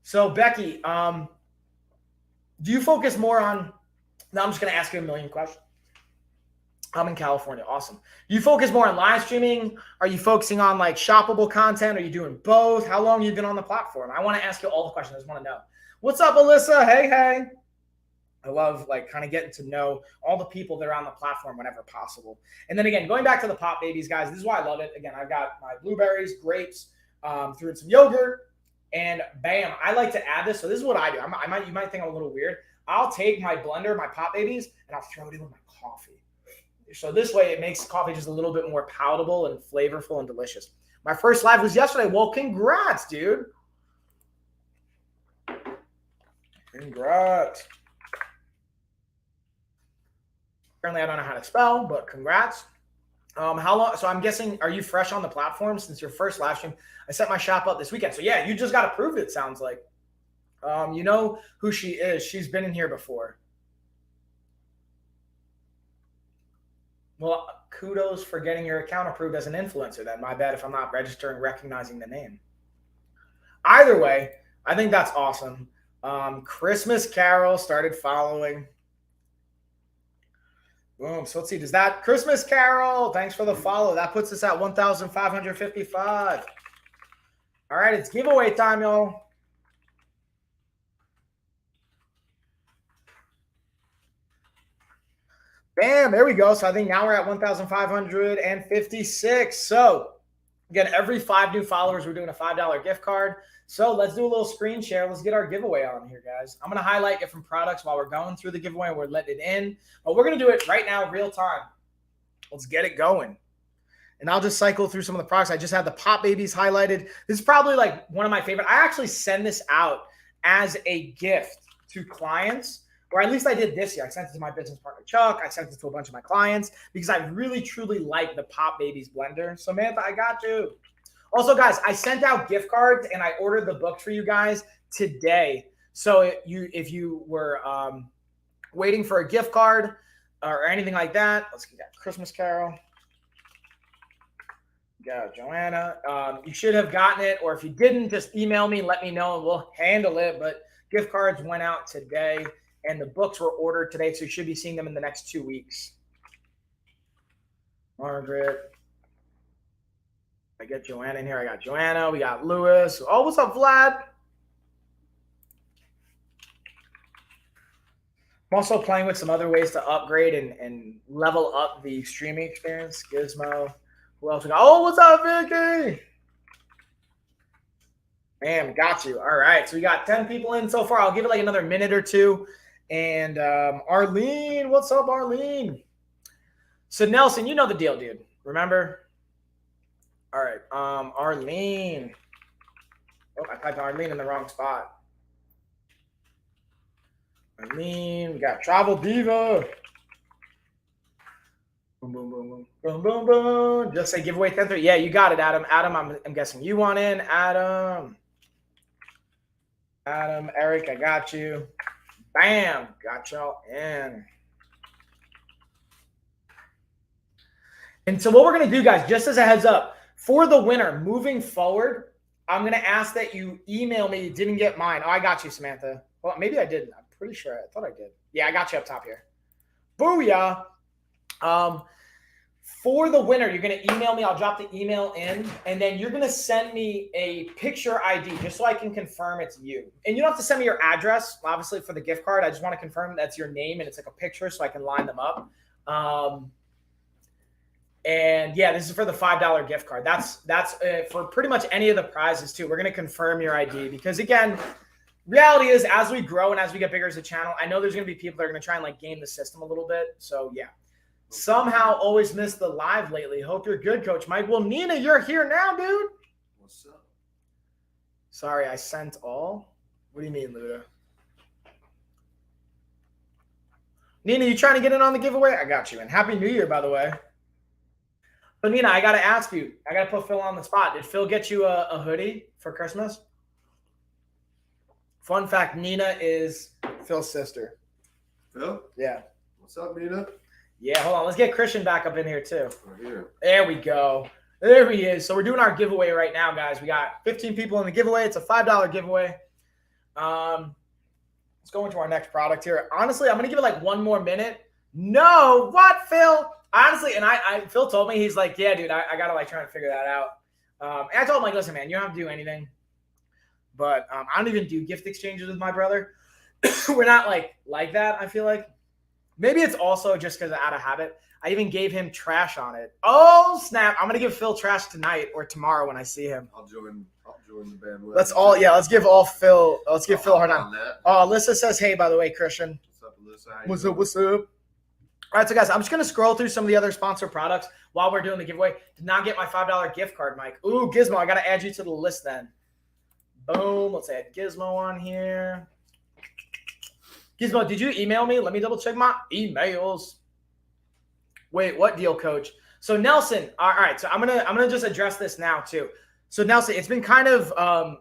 So, Becky, do you focus more on – now I'm just going to ask you a million questions. I'm in California. Awesome. Do you focus more on live streaming? Are you focusing on, like, shoppable content? Are you doing both? How long have you been on the platform? I want to ask you all the questions. I just want to know. What's up, Alyssa? Hey, hey. I love, like, kind of getting to know all the people that are on the platform whenever possible. And then, again, going back to the Pop Babies, guys, this is why I love it. Again, I've got my blueberries, grapes, threw in some yogurt, and bam, I like to add this. So this is what I do. You might think I'm a little weird. I'll take my blender, my Pop Babies, and I'll throw it in with my coffee. So this way it makes coffee just a little bit more palatable and flavorful and delicious. My first live was yesterday. Well, congrats, dude. Congrats. Apparently I don't know how to spell, but congrats. How long? So I'm guessing, are you fresh on the platform since your first live stream? I set my shop up this weekend. So yeah, you just got approved, it sounds like. You know who she is. She's been in here before. Well, kudos for getting your account approved as an influencer then. My bad if I'm not recognizing the name. Either way, I think that's awesome. Christmas Carol started following. Boom. So let's see. Does that Christmas Carol? Thanks for the follow. That puts us at 1,555. All right, it's giveaway time, y'all. Bam, there we go. So I think now we're at 1,556. So again, every 5 new followers, we're doing a $5 gift card. So let's do a little screen share. Let's get our giveaway on here, guys. I'm going to highlight different products while we're going through the giveaway and we're letting it in. But we're going to do it right now, real time. Let's get it going. and I'll just cycle through some of the products. I just had the Pop Babies highlighted. This is probably like one of my favorite. I actually send this out as a gift to clients, or at least I did this year. I sent it to my business partner, Chuck. I sent it to a bunch of my clients because I really, truly like the Pop Babies blender. Samantha, I got you. Also, guys, I sent out gift cards and I ordered the book for you guys today. So if you were waiting for a gift card or anything like that, let's get that Christmas Carol. Got Joanna. You should have gotten it, or if you didn't, just email me, let me know, and we'll handle it. But gift cards went out today, and the books were ordered today, so you should be seeing them in the next 2 weeks. Margaret. I get Joanna in here. I got Joanna. We got Lewis. Oh, what's up, Vlad? I'm also playing with some other ways to upgrade and level up the streaming experience. Gizmo. Who else we got? Oh, what's up, Vicky? Bam, got you. All right, so we got 10 people in so far. I'll give it like another minute or two. And Arlene, what's up, Arlene? So Nelson, you know the deal, dude. Remember? All right, Arlene. Oh, I typed Arlene in the wrong spot. Arlene, we got Travel Diva. Boom, boom, boom, boom, boom, boom, boom. Just say giveaway 10-3. Yeah, you got it, Adam. Adam, I'm guessing you want in. Adam, Eric, I got you. Bam, got y'all in. And so what we're going to do, guys, just as a heads up, for the winner, moving forward, I'm going to ask that you email me. You didn't get mine. Oh, I got you, Samantha. Well, maybe I didn't. I'm pretty sure. I thought I did. Yeah, I got you up top here. Booyah. For the winner, you're going to email me. I'll drop the email in, and then you're going to send me a picture ID just so I can confirm it's you. And you don't have to send me your address, obviously, for the gift card. I just want to confirm that's your name, and it's like a picture so I can line them up. And yeah, this is for the $5 gift card. That's for pretty much any of the prizes too. We're going to confirm your ID because, again, reality is as we grow and as we get bigger as a channel, I know there's going to be people that are going to try and like game the system a little bit. So yeah. Somehow always missed the live lately. Hope you're good, Coach Mike. Well, Nina, you're here now, dude. What's up? Sorry, I sent all. What do you mean, Luda? Nina, you trying to get in on the giveaway? I got you. And Happy New Year, by the way. But Nina, I got to ask you. I got to put Phil on the spot. Did Phil get you a hoodie for Christmas? Fun fact, Nina is Phil's sister. Phil? Yeah. What's up, Nina? Yeah, hold on. Let's get Christian back up in here, too. Right here. There we go. There he is. So we're doing our giveaway right now, guys. We got 15 people in the giveaway. It's a $5 giveaway. Let's go into our next product here. Honestly, I'm going to give it like one more minute. No. What, Phil? Honestly, and Phil told me, he's like, yeah, dude, I got to like try and figure that out. And I told him, like, listen, man, you don't have to do anything. But I don't even do gift exchanges with my brother. We're not like that, I feel like. Maybe it's also just because out of habit. I even gave him trash on it. Oh, snap. I'm going to give Phil trash tonight or tomorrow when I see him. I'll join the bandwagon. Let's give Phil a hard time. Oh, Alyssa says, hey, by the way, Christian. What's up, Alyssa? What's up? All right, so guys, I'm just going to scroll through some of the other sponsor products while we're doing the giveaway. Did not get my $5 gift card, Mike. Ooh, Gizmo, I got to add you to the list then. Boom. Let's add Gizmo on here. Gizmo, did you email me? Let me double check my emails. Wait, what deal, Coach? So Nelson, all right. So I'm gonna just address this now too. So Nelson, it's been kind of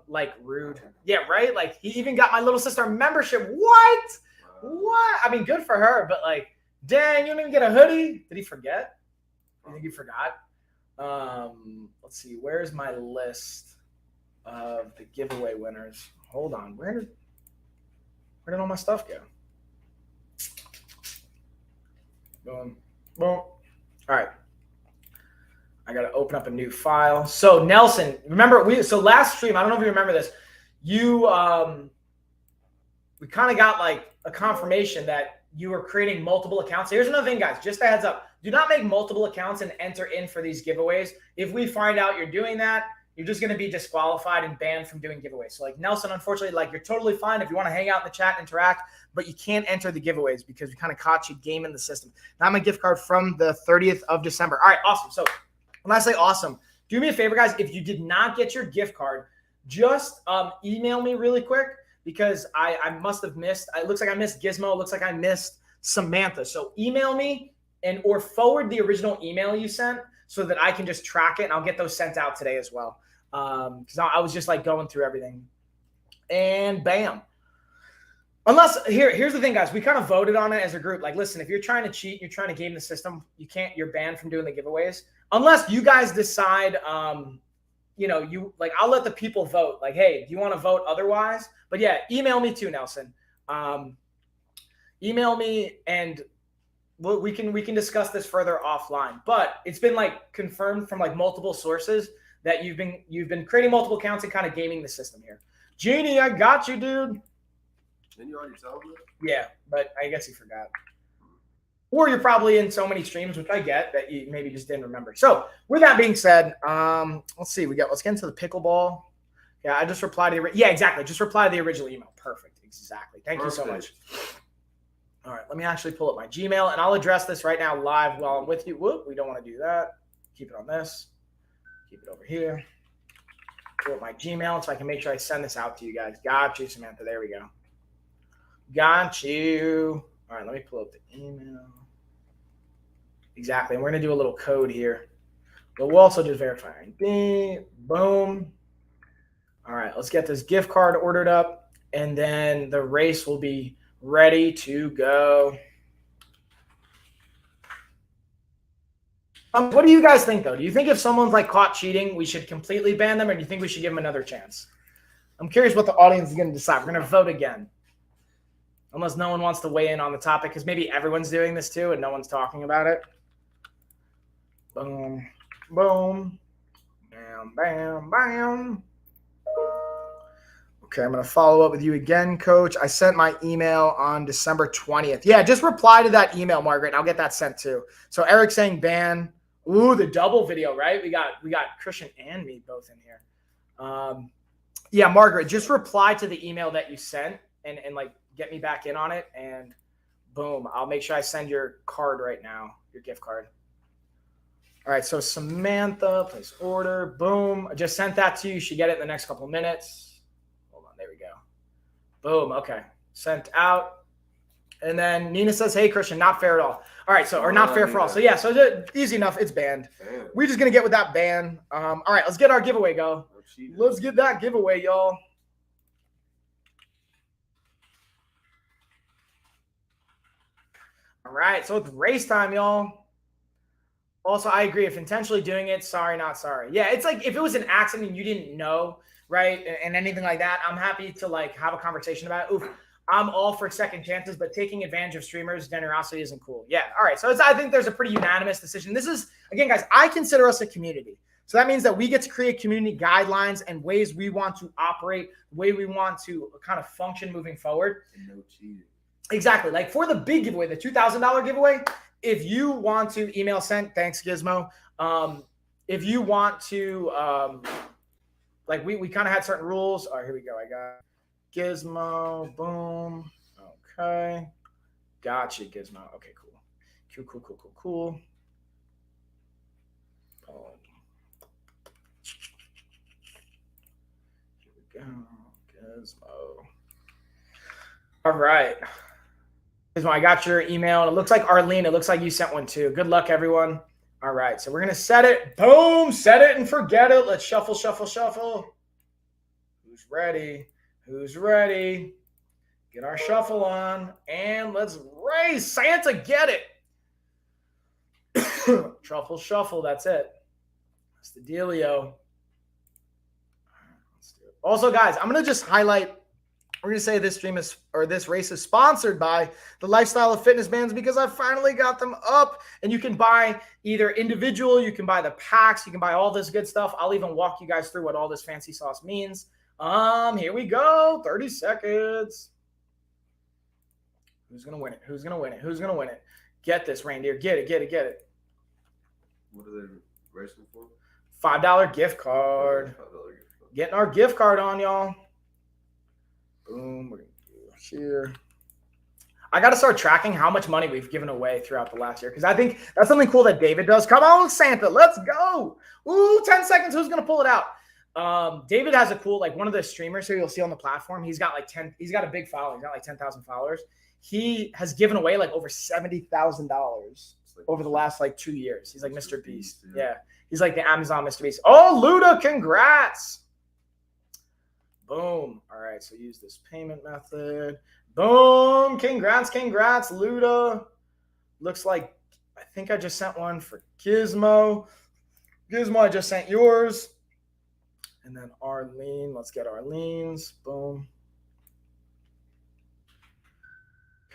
like rude. Yeah, right. Like he even got my little sister membership. What? What? I mean, good for her, but like, dang, you didn't even get a hoodie. Did he forget? I think he forgot. Let's see. Where's my list of the giveaway winners? Hold on. Where did all my stuff go? Boom. Boom. All right. I got to open up a new file. So Nelson, remember last stream, I don't know if you remember this. We kind of got like a confirmation that you were creating multiple accounts. Here's another thing, guys, just a heads up. Do not make multiple accounts and enter in for these giveaways. If we find out you're doing that, you're just going to be disqualified and banned from doing giveaways. So like Nelson, unfortunately, like you're totally fine if you want to hang out in the chat and interact, but you can't enter the giveaways because we kind of caught you gaming the system. Now I'm a gift card from the 30th of December. All right, awesome. So When I say awesome, do me a favor, guys. If you did not get your gift card, just email me really quick because I must have missed. It looks like I missed Gizmo. It looks like I missed Samantha. So email me or forward the original email you sent so that I can just track it, and I'll get those sent out today as well. Because I was just like going through everything. And bam. Unless here's the thing, guys. We kind of voted on it as a group. Like, listen, if you're trying to cheat, you're trying to game the system, you're banned from doing the giveaways. Unless you guys decide, I'll let the people vote. Like, hey, do you want to vote otherwise? But yeah, email me too, Nelson. Email me and we can discuss this further offline. But it's been like confirmed from like multiple sources that you've been creating multiple accounts and kind of gaming the system here. Genie, I got you, dude. Didn't you already tell me? Yeah, but I guess you forgot. Or you're probably in so many streams, which I get, that you maybe just didn't remember. So with that being said, let's see. Let's get into the pickleball. Yeah, I just replied to exactly. Just reply to the original email. Perfect. Exactly. Thank you so much. All right, let me actually pull up my Gmail, and I'll address this right now live while I'm with you. Whoop, we don't want to do that. Keep it on this. Keep it over here. Pull up my Gmail so I can make sure I send this out to you guys. Got you, Samantha. There we go. Got you. All right, let me pull up the email. Exactly. And we're going to do a little code here. But we'll also just verify ID. Boom. All right, let's get this gift card ordered up. And then the race will be ready to go. What do you guys think, though? Do you think if someone's like caught cheating, we should completely ban them, or do you think we should give them another chance? I'm curious what the audience is going to decide. We're going to vote again. Unless no one wants to weigh in on the topic, because maybe everyone's doing this too and no one's talking about it. Boom, boom, bam, bam, bam. Okay, I'm going to follow up with you again, Coach. I sent my email on December 20th. Yeah, just reply to that email, Margaret, and I'll get that sent too. So Eric's saying ban. Ooh, the double video, right? We got Christian and me both in here. Yeah, Margaret, just reply to the email that you sent and like get me back in on it, and boom, I'll make sure I send your card right now, your gift card. All right, so Samantha, place order. Boom, I just sent that to you. You should get it in the next couple of minutes. Hold on, there we go. Boom, okay, sent out. And then Nina says, hey, Christian, not fair at all. All right, so, or not fair for all. So yeah, so easy enough, it's banned. Damn. We're just gonna get with that ban. All right, let's get our giveaway go. Let's get that giveaway, y'all. All right, so it's race time, y'all. Also, I agree. If intentionally doing it, sorry, not sorry. Yeah, it's like if it was an accident and you didn't know, right, and anything like that, I'm happy to like have a conversation about it. Oof, I'm all for second chances, but taking advantage of streamers' generosity isn't cool. Yeah, all right. So I think there's a pretty unanimous decision. This is, again, guys, I consider us a community. So that means that we get to create community guidelines and ways we want to operate, the way we want to kind of function moving forward. And no cheating. Exactly. Like for the big giveaway, the $2,000 giveaway, if you want to email sent, thanks Gizmo. If you want to, like we kind of had certain rules. All right, here we go. I got Gizmo. Boom. Okay. Gotcha, Gizmo. Okay, cool. Cool. Here we go. Gizmo. All right. I got your email. And it looks like Arlene, it looks like you sent one too. Good luck, everyone. All right. So we're going to set it. Boom. Set it and forget it. Let's shuffle. Who's ready? Get our shuffle on. And let's race. Santa, get it. Shuffle. That's it. That's the dealio. All right, let's do it. Also, guys, I'm going to just highlight. We're going to say this this race is sponsored by the Lifestyle of Fitness bands because I finally got them up, and you can buy either individual, you can buy the packs, you can buy all this good stuff. I'll even walk you guys through what all this fancy sauce means. Here we go. 30 seconds. Who's going to win it? Get this, reindeer. Get it. What are they racing for? $5 gift card. Getting our gift card on, y'all. Boom, we're going to do here. I got to start tracking how much money we've given away throughout the last year because I think that's something cool that David does. Come on, Santa, let's go. Ooh, 10 seconds. Who's going to pull it out? David has a cool, like one of the streamers who you'll see on the platform. He's got like he's got a big following. He's got like 10,000 followers. He has given away like over $70,000 over the last like 2 years. He's like Mr. Beast. Yeah. He's like the Amazon Mr. Beast. Oh, Luda, congrats. Boom. All right. So use this payment method. Boom. Congrats, Luda. Looks like I think I just sent one for Gizmo. Gizmo, I just sent yours. And then Arlene. Let's get Arlene's. Boom.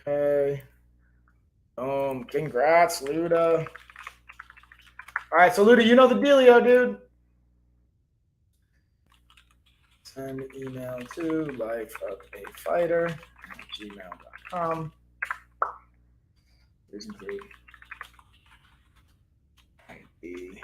Okay. Boom. Congrats, Luda. All right. So, Luda, you know the dealio, dude. Send email to lifeofafighter@gmail.com. Here's the ID.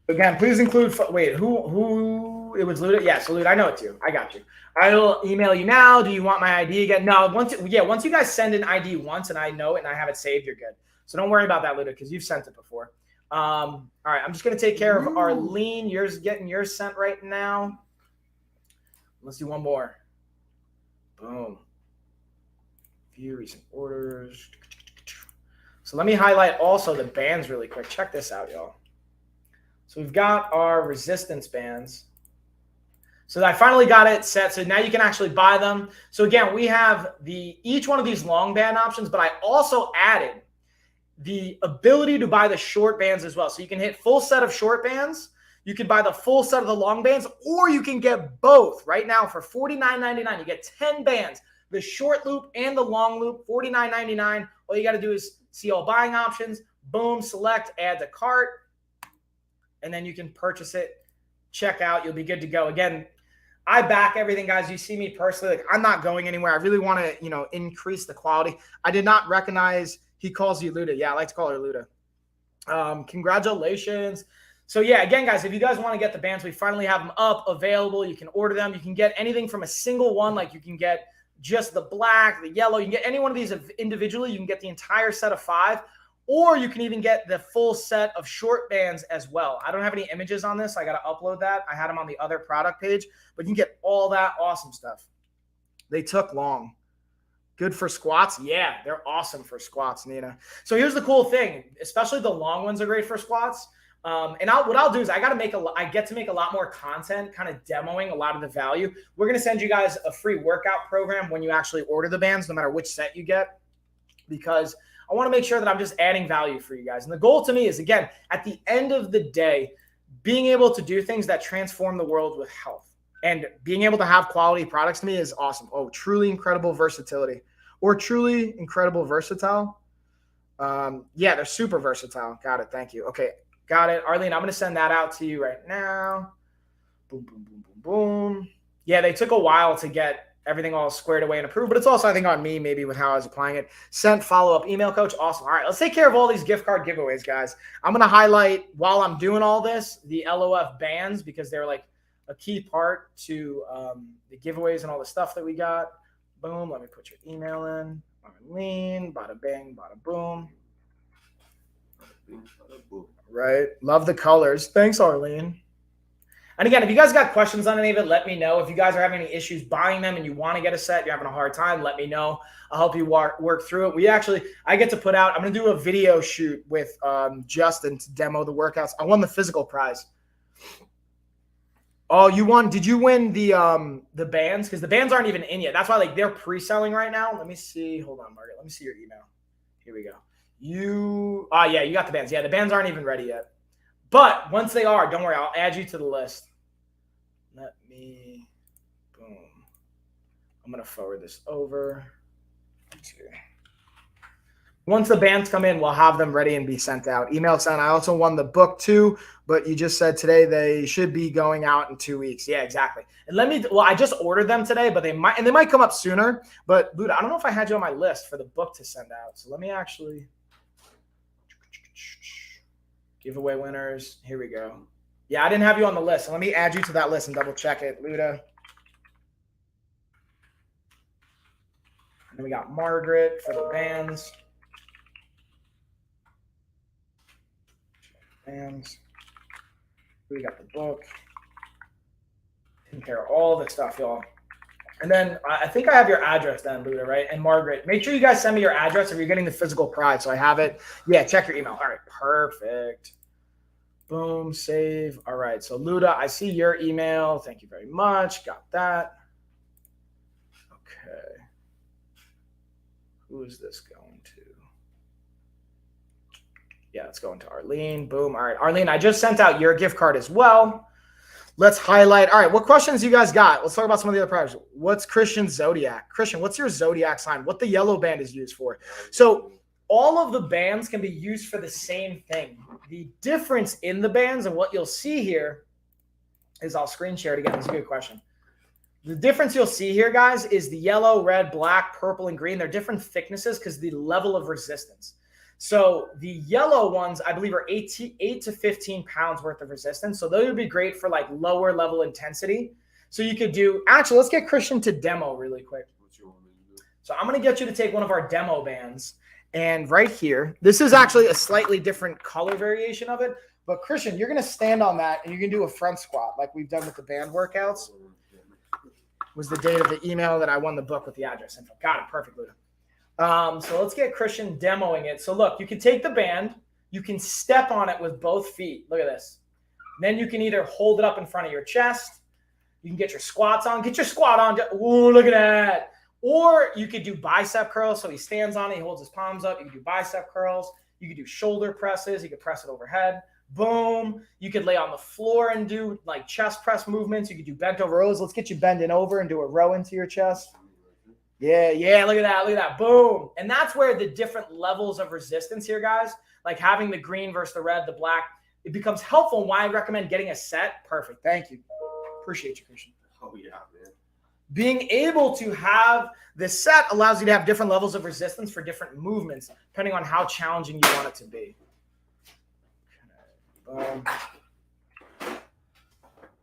Again, please include. Wait, who? It was Luda. Yeah, so Luda, I know it's you. I got you. I will email you now. Do you want my ID again? No. Once you guys send an ID once, and I know it, and I have it saved, you're good. So don't worry about that, Luda, because you've sent it before. All right, I'm just going to take care of Arlene. Yours getting yours sent right now. Let's do one more. Boom. View recent orders. So let me highlight also the bands really quick. Check this out, y'all. So we've got our resistance bands. So I finally got it set. So now you can actually buy them. So again, we have each one of these long band options, but I also added the ability to buy the short bands as well. So you can hit full set of short bands. You can buy the full set of the long bands, or you can get both right now for $49.99. You get 10 bands, the short loop and the long loop, $49.99. All you got to do is see all buying options. Boom, select, add to cart, and then you can purchase it. Check out. You'll be good to go. Again, I back everything, guys. You see me personally. Like, I'm not going anywhere. I really want to, increase the quality. I did not recognize. He calls you Luda. Yeah, I like to call her Luda. Congratulations. So, yeah, again, guys, if you guys want to get the bands, we finally have them up, available. You can order them. You can get anything from a single one. Like, you can get just the black, the yellow. You can get any one of these individually. You can get the entire set of 5. Or you can even get the full set of short bands as well. I don't have any images on this. I got to upload that. I had them on the other product page. But you can get all that awesome stuff. They took long. Good for squats? Yeah, they're awesome for squats, Nina. So here's the cool thing. Especially the long ones are great for squats. What I'll do is I get to make a lot more content, kind of demoing a lot of the value. We're going to send you guys a free workout program when you actually order the bands, no matter which set you get, because I want to make sure that I'm just adding value for you guys. And the goal to me is, again, at the end of the day, being able to do things that transform the world with health. And being able to have quality products to me is awesome. Oh, truly incredible versatility. Or truly incredible versatile. Yeah, they're super versatile. Got it. Thank you. Okay, got it. Arlene, I'm going to send that out to you right now. Boom, boom, boom, boom, boom. Yeah, they took a while to get everything all squared away and approved, but it's also, I think, on me maybe with how I was applying it. Sent follow-up email, coach. Awesome. All right, let's take care of all these gift card giveaways, guys. I'm going to highlight, while I'm doing all this, the LOF bands, because they're like a key part to the giveaways and all the stuff that we got. Boom. Let me put your email in. Arlene, bada bang, bada boom. Right. Love the colors. Thanks, Arlene. And again, if you guys got questions on any of it, let me know. If you guys are having any issues buying them and you want to get a set, you're having a hard time, let me know. I'll help you work through it. I get to put out, I'm going to do a video shoot with Justin to demo the workouts. I won the physical prize. Oh, you won. Did you win the bands? Because the bands aren't even in yet. That's why they're pre-selling right now. Let me see. Hold on, Margaret. Let me see your email. Here we go. You got the bands. Yeah, the bands aren't even ready yet. But once they are, don't worry, I'll add you to the list. Boom. I'm going to forward this over. Once the bands come in, we'll have them ready and be sent out. Email sent. I also won the book too, but you just said today they should be going out in 2 weeks. Yeah, exactly. And I just ordered them today, but they might come up sooner. But Luda, I don't know if I had you on my list for the book to send out. So let me actually giveaway winners. Here we go. Yeah, I didn't have you on the list. So let me add you to that list and double check it, Luda. And then we got Margaret for the bands. We got the book. Taking care of all the stuff, y'all. And then I think I have your address then, Luda, right? And Margaret, make sure you guys send me your address if you're getting the physical prize. So I have it. Yeah, check your email. All right, perfect. Boom, save. All right, so Luda, I see your email. Thank you very much. Got that. Okay. Who is this going to? Yeah, it's going to Arlene. Boom. All right, Arlene, I just sent out your gift card as well. Let's highlight. All right, what questions you guys got? Let's talk about some of the other products. What's Christian's zodiac? Christian, what's your zodiac sign? What the yellow band is used for? So all of the bands can be used for the same thing. The difference in the bands and what you'll see here is, I'll screen share it again. That's a good question. The difference you'll see here, guys, is the yellow, red, black, purple, and green. They're different thicknesses because the level of resistance. So the yellow ones, I believe, are 8 to 15 pounds worth of resistance. So those would be great for like lower level intensity. So you could do, actually, let's get Christian to demo really quick. So I'm going to get you to take one of our demo bands. And right here, this is actually a slightly different color variation of it. But Christian, you're going to stand on that and you can do a front squat like we've done with the band workouts. Was the date of the email that I won the book with the address info. Got it. Perfect, Luda. So let's get Christian demoing it. So look, you can take the band, you can step on it with both feet. Look at this. Then you can either hold it up in front of your chest. You can get your squats on. Get your squat on. Ooh, look at that. Or you could do bicep curls. So he stands on it. He holds his palms up. You can do bicep curls. You could do shoulder presses. You could press it overhead. Boom. You could lay on the floor and do like chest press movements. You could do bent over rows. Let's get you bending over and do a row into your chest. Yeah, look at that. Boom. And that's where the different levels of resistance here, guys, like having the green versus the red, the black, it becomes helpful and why I recommend getting a set. Perfect. Thank you. Appreciate you, Christian. Oh, yeah, man. Being able to have this set allows you to have different levels of resistance for different movements, depending on how challenging you want it to be. Okay.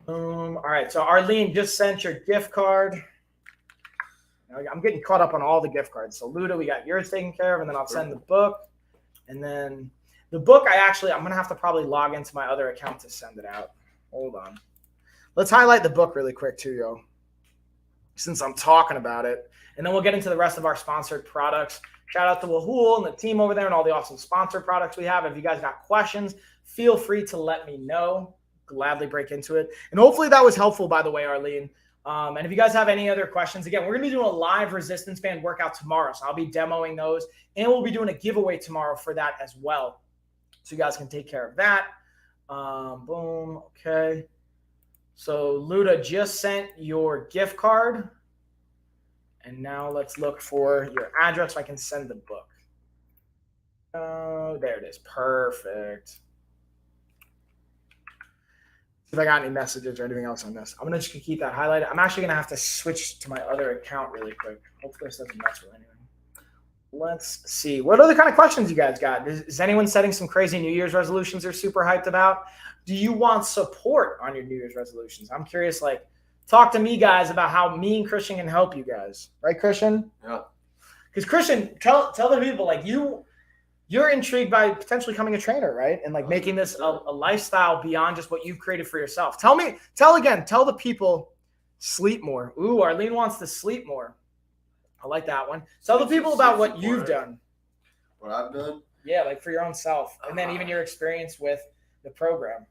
Boom. All right. So Arlene just sent your gift card. I'm getting caught up on all the gift cards. So Luda, we got yours taken care of, and then I'll send the book. And then the book, I'm going to have to probably log into my other account to send it out. Hold on. Let's highlight the book really quick too, yo, since I'm talking about it. And then we'll get into the rest of our sponsored products. Shout out to Wahul and the team over there and all the awesome sponsored products we have. If you guys got questions, feel free to let me know. Gladly break into it. And hopefully that was helpful, by the way, Arlene. And if you guys have any other questions, again, we're going to be doing a live resistance band workout tomorrow. So I'll be demoing those and we'll be doing a giveaway tomorrow for that as well. So you guys can take care of that. Boom. Okay. So Luda just sent your gift card. And now let's look for your address so I can send the book. Oh, there it is. Perfect. If I got any messages or anything else on this, I'm going to just keep that highlighted. I'm actually going to have to switch to my other account really quick. Hopefully this doesn't mess with anything. Let's see. What other kind of questions you guys got? Is anyone setting some crazy New Year's resolutions they're super hyped about? Do you want support on your New Year's resolutions? I'm curious, like, talk to me, guys, about how me and Christian can help you guys. Right, Christian? Yeah. Because Christian, tell the people, like, you're intrigued by potentially becoming a trainer, right? And like making this a lifestyle beyond just what you've created for yourself. Tell the people, sleep more. Ooh, Arlene wants to sleep more. I like that one. Tell the people about what you've done. What I've done? Yeah, like for your own self. And then even your experience with the program.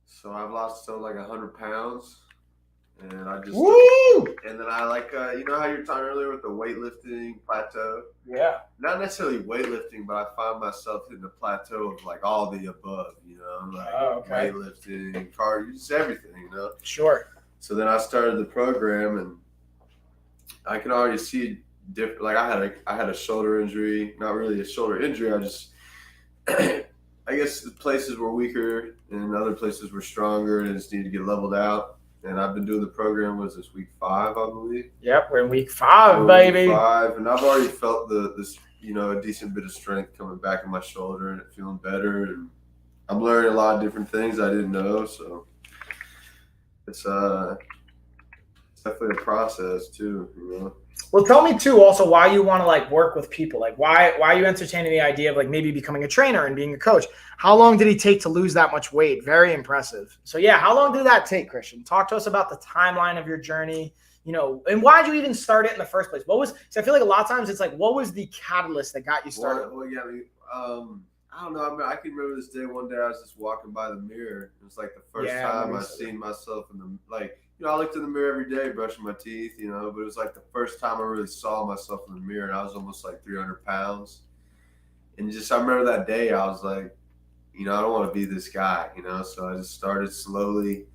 So I've lost like 100 pounds. And I just, woo! And then I like, you know how you were talking earlier with the weightlifting plateau? Yeah. Not necessarily weightlifting, but I find myself hitting the plateau of like all the above, you know, like weightlifting, cardio, just everything, you know? Sure. So then I started the program and I can already see different, like I had a shoulder injury, not really a shoulder injury. I just, I guess the places were weaker and other places were stronger and just needed to get leveled out. And I've been doing the program, was this week 5, I believe? Yep, we're in week 5, baby. Week 5, and I've already felt this, you know, a decent bit of strength coming back in my shoulder and it feeling better. And I'm learning a lot of different things I didn't know. So it's definitely a process too, you know. Well, tell me too also why you want to like work with people. Like why are you entertaining the idea of like maybe becoming a trainer and being a coach? How long did he take to lose that much weight? Very impressive. So yeah, how long did that take, Christian? Talk to us about the timeline of your journey, you know, and why did you even start it in the first place? What was, so I feel like a lot of times it's like, what was the catalyst that got you started? Well, yeah, I don't know. I mean, I can remember this day. One day I was just walking by the mirror. It was like the first time I seen myself in the, like, you know, I looked in the mirror every day brushing my teeth, you know, but it was like the first time I really saw myself in the mirror, and I was almost like 300 pounds. And just, I remember that day I was like, you know, I don't want to be this guy, you know, so I just started slowly,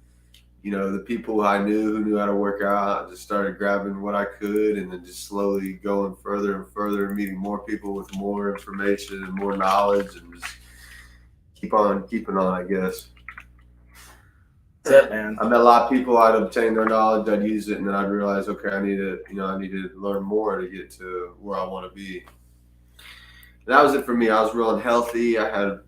you know, the people I knew who knew how to work out, I just started grabbing what I could, and then just slowly going further and further and meeting more people with more information and more knowledge, and just keep on keeping on, I guess. That's it, man. I met a lot of people. I'd obtain their knowledge, I'd use it, and then I'd realize, okay, I need to learn more to get to where I want to be. And that was it for me. I was real unhealthy. I had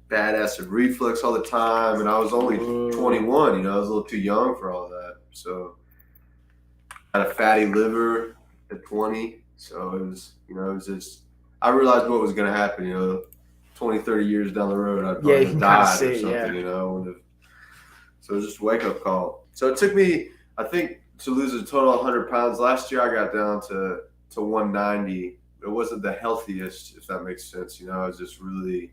bad acid reflux all the time, and I was only 21. You know, I was a little too young for all that. So I had a fatty liver at 20. So it was, you know, it was just, I realized what was going to happen. You know, 20, 30 years down the road, I'd probably have died or something. You know. So it was just a wake-up call. So it took me, I think, to lose a total of 100 pounds. Last year I got down to 190. It wasn't the healthiest, if that makes sense. You know, I was just really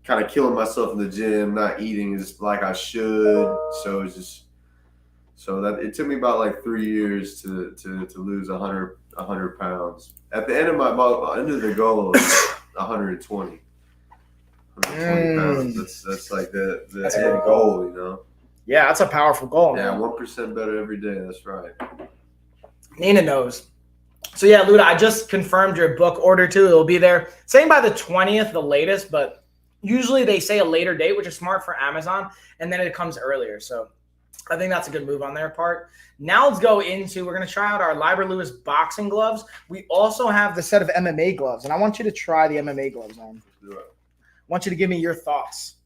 kind of killing myself in the gym, not eating as like I should. So it's just, so that it took me about like 3 years to lose 100 pounds. At the end of the goal was 120. 120 pounds. That's like the end goal, you know. Yeah, that's a powerful goal, man. Yeah, 1% better every day. That's right. Nina knows. So yeah, Luda, I just confirmed your book order too. It'll be there, saying by the 20th, the latest, but usually they say a later date, which is smart for Amazon, and then it comes earlier. So I think that's a good move on their part. Now let's go into, we're going to try out our Liber Lewis boxing gloves. We also have the set of MMA gloves, and I want you to try the MMA gloves on. Do it. I want you to give me your thoughts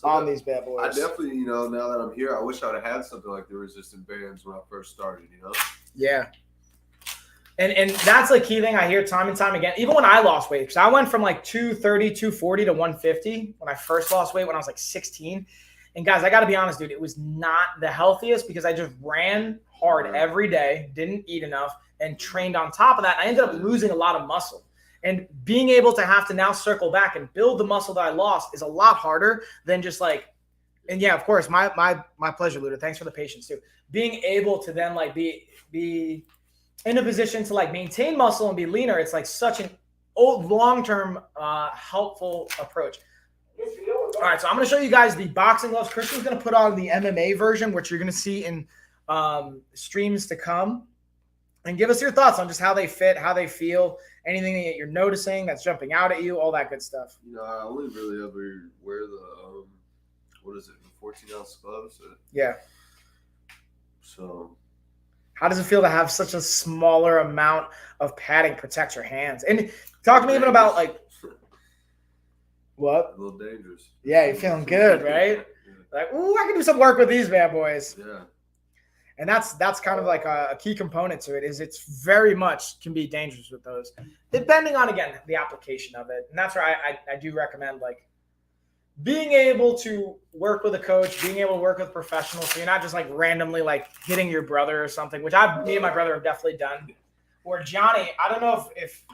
on these bad boys. I definitely, you know, now that I'm here, I wish I would have had something like the resistant bands when I first started, you know? Yeah. And that's the key thing I hear time and time again. Even when I lost weight, because I went from like 230, 240 to 150 when I first lost weight when I was like 16. And guys, I got to be honest, dude, it was not the healthiest because I just ran hard every day, didn't eat enough, and trained on top of that. I ended up losing a lot of muscle. And being able to have to now circle back and build the muscle that I lost is a lot harder than just like, and yeah, of course, my pleasure, Luda. Thanks for the patience too. Being able to then like be in a position to like maintain muscle and be leaner, it's like such an old long-term helpful approach. All right, so I'm going to show you guys the boxing gloves. Christian's going to put on the MMA version, which you're going to see in streams to come. And give us your thoughts on just how they fit, how they feel, anything that you're noticing that's jumping out at you, all that good stuff. You know, I only really ever wear the, what is it, the 14-ounce gloves? Yeah. So. How does it feel to have such a smaller amount of padding protect your hands? And talk to me even about like, what? A little dangerous. Yeah, you're feeling good, right? Yeah. Like, ooh, I can do some work with these bad boys. Yeah. And that's kind of like a key component to it is it's very much can be dangerous with those, depending on, again, the application of it. And that's where I do recommend like being able to work with a coach, being able to work with professionals. So you're not just like randomly like hitting your brother or something, which me and my brother have definitely done. Or Johnny, I don't know if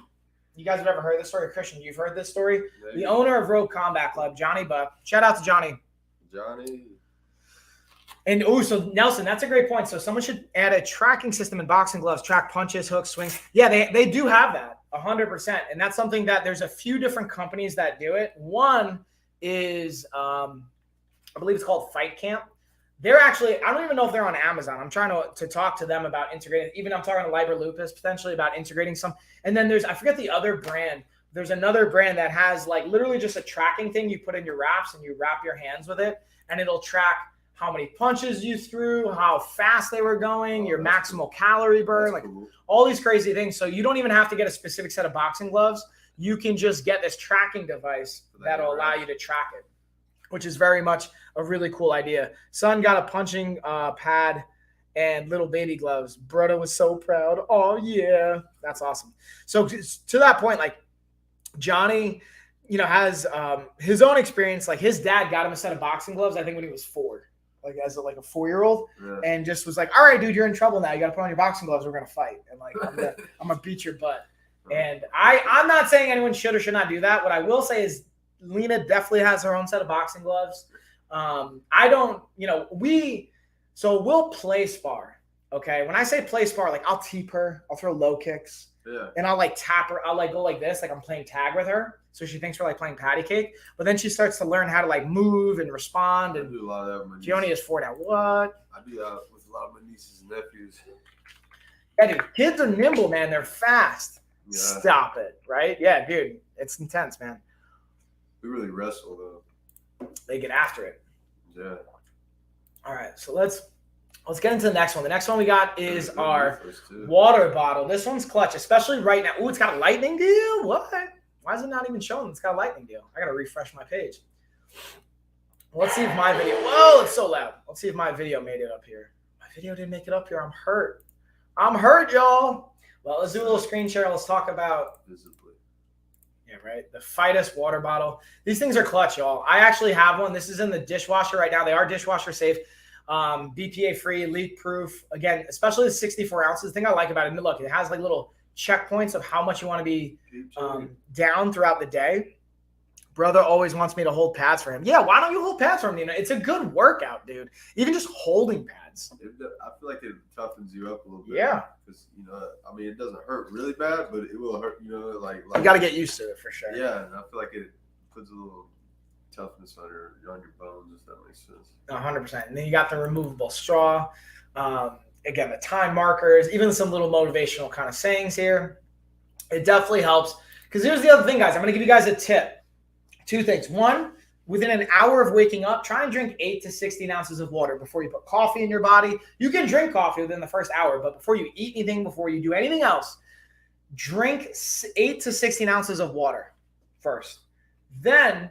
you guys have ever heard this story. Christian, you've heard this story. The owner of Rogue Combat Club, Johnny Buck. Shout out to Johnny. And so Nelson, that's a great point. So someone should add a tracking system in boxing gloves, track punches, hooks, swings. Yeah, they do have that 100%. And that's something that there's a few different companies that do it. One is, I believe it's called Fight Camp. They're actually, I don't even know if they're on Amazon. I'm trying to talk to them about integrating, even I'm talking to Liber Lupus potentially about integrating some. And then I forget the other brand. There's another brand that has like literally just a tracking thing you put in your wraps and you wrap your hands with it and it'll track how many punches you threw, how fast they were going, your maximal calorie burn, like all these crazy things. So you don't even have to get a specific set of boxing gloves. You can just get this tracking device that'll allow you to track it, which is very much a really cool idea. Son got a punching pad and little baby gloves. Brother was so proud. Oh, yeah. That's awesome. So to that point, like Johnny, you know, has his own experience. Like his dad got him a set of boxing gloves, I think when he was 4, like as a 4-year-old, and just was like, all right, dude, you're in trouble now. You got to put on your boxing gloves. We're going to fight. And like, I'm going to beat your butt. And I'm not saying anyone should or should not do that. What I will say is Lena definitely has her own set of boxing gloves. I don't, you know, we'll play spar. Okay. When I say play spar, like I'll teep her, I'll throw low kicks. Yeah. And I'll like tap her. I'll like go like this, like I'm playing tag with her. So she thinks we're like playing patty cake. But then she starts to learn how to like move and respond. And I do a lot of that with she only has 4 now. What? I do that with a lot of my nieces and nephews. Yeah, dude. Kids are nimble, man. They're fast. Yeah. Stop it. Right? Yeah, dude. It's intense, man. We really wrestle though. They get after it. Yeah. All right. So let's get into the next one. The next one we got is our water bottle. This one's clutch, especially right now. Ooh, it's got a lightning deal. What? Why is it not even showing? It's got a lightning deal. I got to refresh my page. Let's see if my video. Whoa, it's so loud. Let's see if my video made it up here. My video didn't make it up here. I'm hurt. I'm hurt, y'all. Well, let's do a little screen share. Let's talk about. Yeah, right. The Fidus water bottle. These things are clutch, y'all. I actually have one. This is in the dishwasher right now. They are dishwasher safe. BPA free, leak proof. Again, especially the 64 ounces. The thing I like about it, and look, it has like little checkpoints of how much you want to be down throughout the day. Brother always wants me to hold pads for him. Yeah, why don't you hold pads for him? You know, it's a good workout, dude. Even just holding pads. I feel like it toughens you up a little bit. Yeah. Because, you know, I mean, it doesn't hurt really bad, but it will hurt, you know, like you got to get used to it for sure. Yeah, and I feel like it puts a little toughness on your bones, if that makes sense. 100%. And then you got the removable straw. Again, the time markers, even some little motivational kind of sayings here. It definitely helps. Because here's the other thing, guys. I'm going to give you guys a tip. 2 things. 1, within an hour of waking up, try and drink 8 to 16 ounces of water before you put coffee in your body. You can drink coffee within the first hour, but before you eat anything, before you do anything else, drink 8 to 16 ounces of water first. Then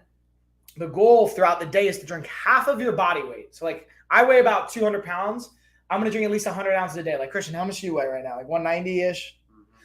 the goal throughout the day is to drink half of your body weight. So like I weigh about 200 pounds. I'm going to drink at least 100 ounces a day. Like Christian, how much do you weigh right now? Like 190-ish?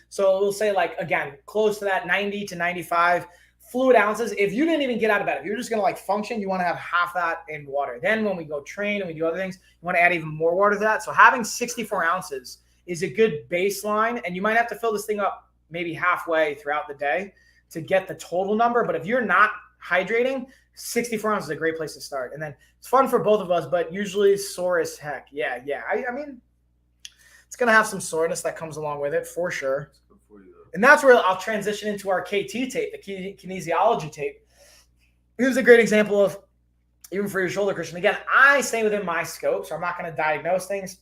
So we'll say like, again, close to that 90 to 95 fluid ounces. If you didn't even get out of bed, if you're just going to like function, you want to have half that in water. Then when we go train and we do other things, you want to add even more water to that. So having 64 ounces is a good baseline. And you might have to fill this thing up maybe halfway throughout the day to get the total number. But if you're not hydrating, 64 ounces is a great place to start. And then it's fun for both of us, but usually sore as heck. Yeah. I mean, it's going to have some soreness that comes along with it for sure. And that's where I'll transition into our KT tape, the kinesiology tape. Here's a great example of, even for your shoulder, Christian. Again, I stay within my scope, so I'm not going to diagnose things,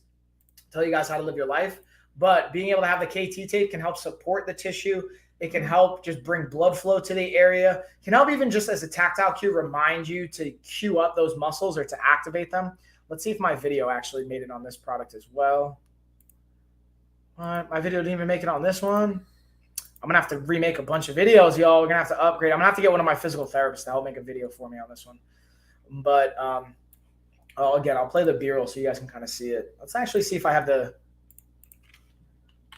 tell you guys how to live your life. But being able to have the KT tape can help support the tissue. It can help just bring blood flow to the area. It can help even just as a tactile cue remind you to cue up those muscles or to activate them. Let's see if my video actually made it on this product as well. My video didn't even make it on this one. I'm going to have to remake a bunch of videos, y'all. We're going to have to upgrade. I'm going to have to get one of my physical therapists to help make a video for me on this one. But, again, I'll play the B-roll so you guys can kind of see it. Let's actually see if I have the –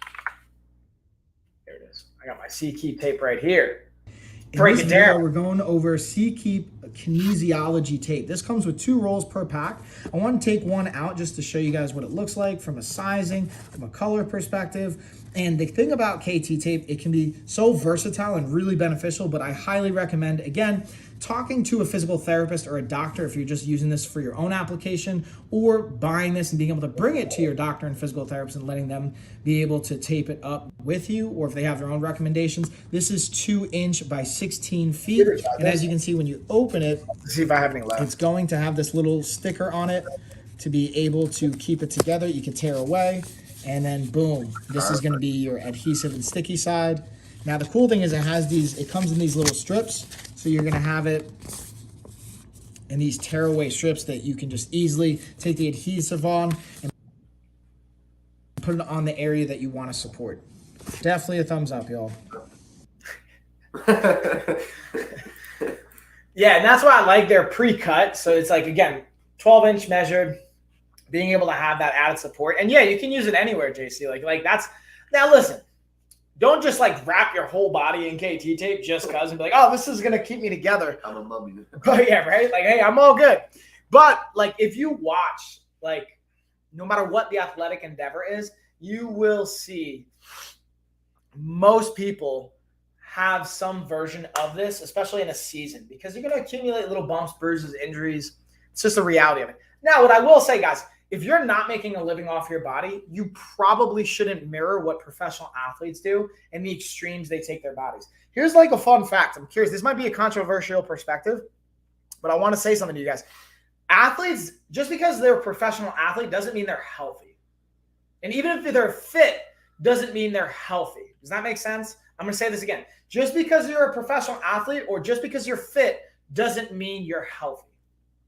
there it is. I got my C-Keep tape right here. Break it down. We're going over C-Keep kinesiology tape. This comes with 2 rolls per pack. I want to take one out just to show you guys what it looks like from a sizing, from a color perspective. And the thing about KT tape, it can be so versatile and really beneficial, but I highly recommend, again, talking to a physical therapist or a doctor if you're just using this for your own application, or buying this and being able to bring it to your doctor and physical therapist and letting them be able to tape it up with you, or if they have their own recommendations. This is 2-inch by 16 feet. And as you can see, when you open it, let's see if I have any left. It's going to have this little sticker on it to be able to keep it together. You can tear away. And then boom, this is going to be your adhesive and sticky side. Now the cool thing is it comes in these little strips. So you're going to have it in these tearaway strips that you can just easily take the adhesive on and put it on the area that you want to support. Definitely a thumbs up, y'all. Yeah, and that's why I like their pre-cut. So it's like, again, 12-inch measured. being able to have that added support. And yeah, you can use it anywhere, JC. Like that's now listen, don't just like wrap your whole body in KT tape just cause and be like, oh, this is gonna keep me together. I'm a mummy. But yeah, right? Like, hey, I'm all good. But like if you watch, like no matter what the athletic endeavor is, you will see most people have some version of this, especially in a season, because you're going to accumulate little bumps, bruises, injuries. It's just the reality of it. Now, what I will say, guys, if you're not making a living off your body, you probably shouldn't mirror what professional athletes do and the extremes they take their bodies. Here's like a fun fact. I'm curious. This might be a controversial perspective, but I want to say something to you guys. Athletes, just because they're a professional athlete doesn't mean they're healthy. And even if they're fit, doesn't mean they're healthy. Does that make sense? I'm going to say this again. Just because you're a professional athlete or just because you're fit doesn't mean you're healthy.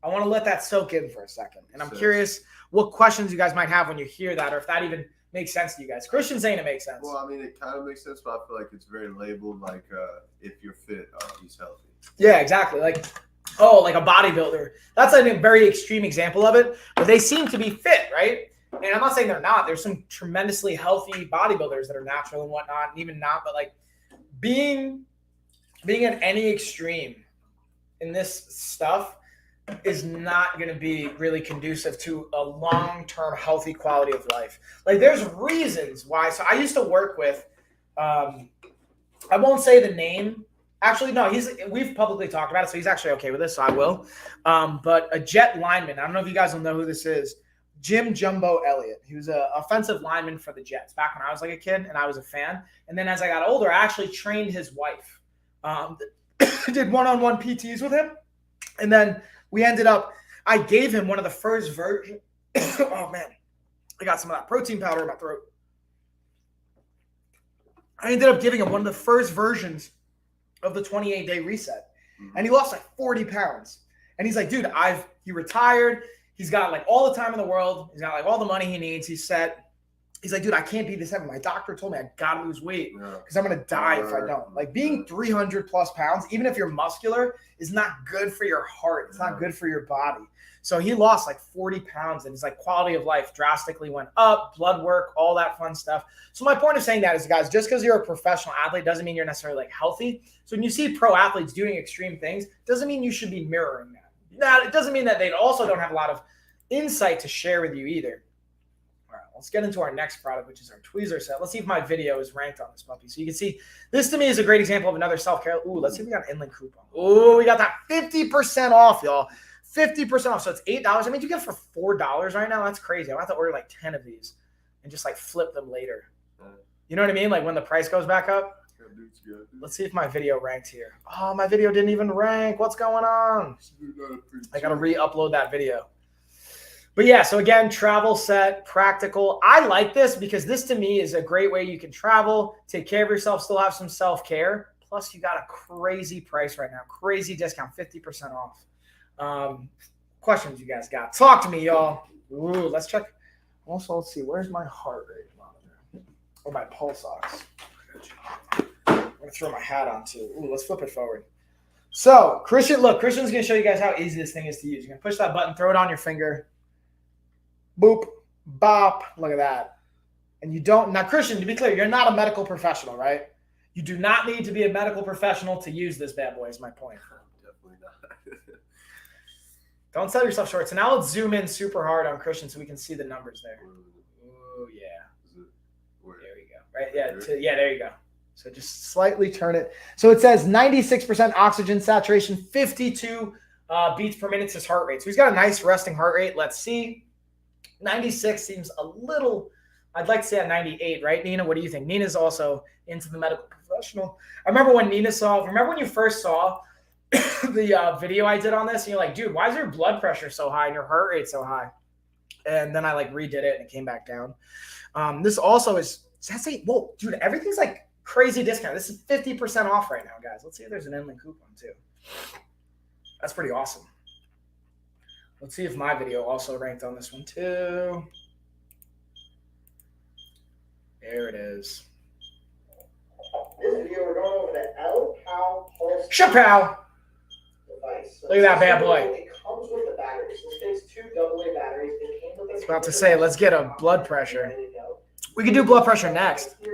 I want to let that soak in for a second. And I'm curious what questions you guys might have when you hear that, or if that even makes sense to you guys. Christian's saying it makes sense. Well, I mean, it kind of makes sense, but I feel like it's very labeled like if you're fit, he's healthy. Yeah, exactly. Like, oh, like a bodybuilder. That's a very extreme example of it, but they seem to be fit, right? And I'm not saying they're not. There's some tremendously healthy bodybuilders that are natural and whatnot, and even not. But like being at any extreme in this stuff is not going to be really conducive to a long-term healthy quality of life. Like there's reasons why. So I used to work with, I won't say the name. Actually, no, we've publicly talked about it, so he's actually okay with this, so I will. But a Jet lineman, I don't know if you guys will know who this is, Jim Jumbo Elliott. He was an offensive lineman for the Jets back when I was like a kid, and I was a fan. And then as I got older, I actually trained his wife. Did one-on-one PTs with him. And then we ended up, I gave him one of the first versions. Oh, man. I got some of that protein powder in my throat. I ended up giving him one of the first versions of the 28-day reset. And he lost like 40 pounds. And he's like, dude, he retired. He's got like all the time in the world. He's got like all the money he needs. He's set. He's like, dude, I can't be this heavy. My doctor told me I got to lose weight because I'm going to die if I don't. Like being 300 plus pounds, even if you're muscular, is not good for your heart. It's not good for your body. So he lost like 40 pounds and his like quality of life drastically went up, blood work, all that fun stuff. So my point of saying that is, guys, just because you're a professional athlete doesn't mean you're necessarily like healthy. So when you see pro athletes doing extreme things, doesn't mean you should be mirroring that. Now, it doesn't mean that they also don't have a lot of insight to share with you either. All right, let's get into our next product, which is our tweezer set. Let's see if my video is ranked on this puppy. So you can see this to me is a great example of another self-care. Ooh, let's see if we got an inland coupon. Ooh, we got that 50% off, y'all. 50% off. So it's $8. I mean, you get it for $4 right now. That's crazy. I'm going to have to order like 10 of these and just like flip them later. You know what I mean? Like when the price goes back up. Let's see if my video ranked here. Oh, my video didn't even rank. What's going on? I got to re-upload that video. But yeah, so again, travel set, practical. I like this because this to me is a great way you can travel, take care of yourself, still have some self-care. Plus, you got a crazy price right now. Crazy discount, 50% off. Questions you guys got? Talk to me, y'all. Ooh, let's check. Also, let's see. Where's my heart rate monitor? Or my pulse ox? I'm going to throw my hat on too. Ooh, let's flip it forward. So, Christian's going to show you guys how easy this thing is to use. You're going to push that button, throw it on your finger. Boop, bop. Look at that. And you don't. Now, Christian, to be clear, you're not a medical professional, right? You do not need to be a medical professional to use this bad boy, is my point. Definitely not. Don't sell yourself short. So now let's zoom in super hard on Christian so we can see the numbers there. Oh, yeah. There we go. Right? Yeah, there you go. So just slightly turn it. So it says 96% oxygen saturation, 52 beats per minute is his heart rate. So he's got a nice resting heart rate. Let's see. 96 seems a little, I'd like to say at 98, right, Nina? What do you think? Nina's also into the medical professional. I remember when when you first saw the video I did on this, and you're like, dude, why is your blood pressure so high and your heart rate so high? And then I like redid it and it came back down. This also is, whoa, dude, everything's like crazy discount. This is 50% off right now, guys. Let's see if there's an inland coupon too. That's pretty awesome. Let's see if my video also ranked on this one too. There it is. This video, we're going over the L-Pow Pulse Chapow. device. Look at that bad boy. It comes with the batteries. This takes 2 AA batteries. It came with a About to say, let's get a blood pressure. We can do blood pressure next. When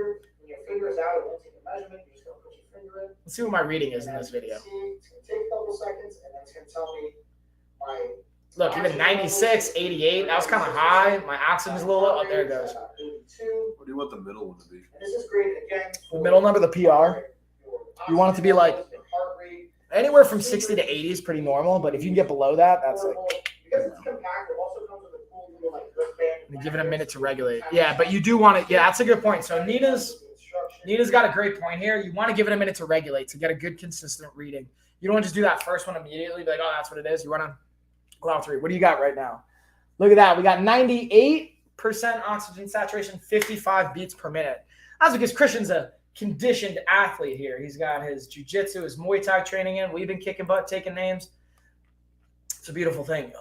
your finger is out, it won't take a measurement. You're just gonna put your finger in. Let's see what my reading is in this video. It's gonna take a couple seconds, and then it's gonna tell me my. Look, even 96, 88. That was kind of high. My oxygen's a little low. Oh, there it goes. 82. What do you want the middle one to be? And this is great again. The middle number, the PR. You want it to be like anywhere from 60 to 80 is pretty normal, but if you can get below that, that's like. Because it's compact, it also comes with a cool little like wristband. And give it a minute to regulate. Yeah, but you do want it. Yeah, that's a good point. So Nina's got a great point here. You want to give it a minute to regulate to get a good consistent reading. You don't want to just do that first one immediately. Be like, oh, that's what it is. You want to allow it to read. What do you got right now? Look at that. We got 98% oxygen saturation, 55 beats per minute. That's because Christian's a conditioned athlete here. He's got his jiu-jitsu, his Muay Thai training in. We've been kicking butt, taking names. It's a beautiful thing.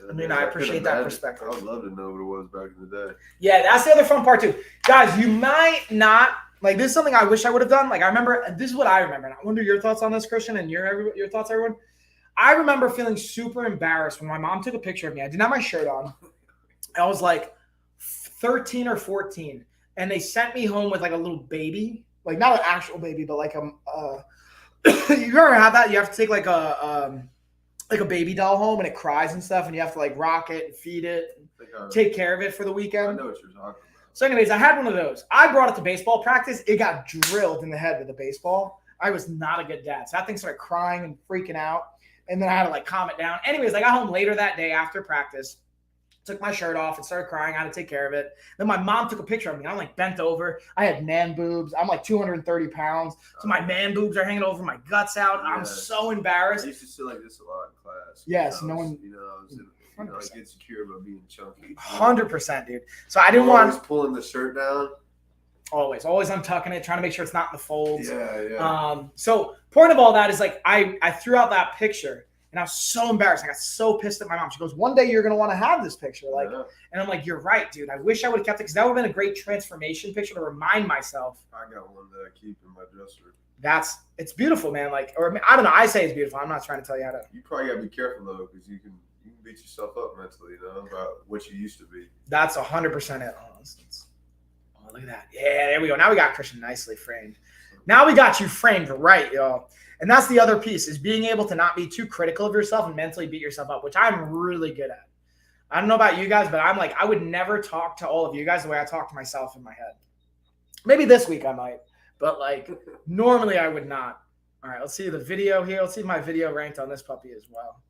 I mean, I appreciate that perspective. I would love to know what it was back in the day. Yeah, that's the other fun part too. Guys, you might not, like, this is something I wish I would have done. Like, I remember, this is what I remember. And I wonder your thoughts on this, Christian, and your thoughts, everyone. I remember feeling super embarrassed when my mom took a picture of me. I didn't have my shirt on. I was like 13 or 14. And they sent me home with like a little baby. Like, not an actual baby, but like you ever have that? You have to take like a baby doll home and it cries and stuff, and you have to like rock it and feed it, take care of it for the weekend. I know what you're talking about. So anyways, I had one of those. I brought it to baseball practice. It got drilled in the head with a baseball. I was not a good dad. So that thing started crying and freaking out. And then I had to like calm it down. Anyways, I got home later that day after practice, took my shirt off and started crying. I had to take care of it. Then my mom took a picture of me. I'm like bent over. I had man boobs. I'm like 230 pounds. So my man boobs are hanging over, my guts out. Yeah. I'm so embarrassed. I used to sit like this a lot in class. Yes, no one. I was like insecure about being chunky. 100%, dude. So I didn't want. Always pulling the shirt down. Always untucking it, trying to make sure it's not in the folds. Yeah. So point of all that is like I threw out that picture. And I was so embarrassed. I got so pissed at my mom. She goes, one day you're going to want to have this picture. Like, yeah. And I'm like, you're right, dude. I wish I would have kept it because that would have been a great transformation picture to remind myself. I got one that I keep in my dresser. It's beautiful, man. Like, or I don't know. I say it's beautiful. I'm not trying to tell you how to. You probably got to be careful, though, because you can beat yourself up mentally, about what you used to be. That's 100% it. Oh, look at that. Yeah, there we go. Now we got Christian nicely framed. Now we got you framed right, y'all. And that's the other piece is being able to not be too critical of yourself and mentally beat yourself up, which I'm really good at. I don't know about you guys, but I'm like, I would never talk to all of you guys the way I talk to myself in my head. Maybe this week I might, but like normally I would not. All right, let's see the video here. Let's see if my video ranked on this puppy as well.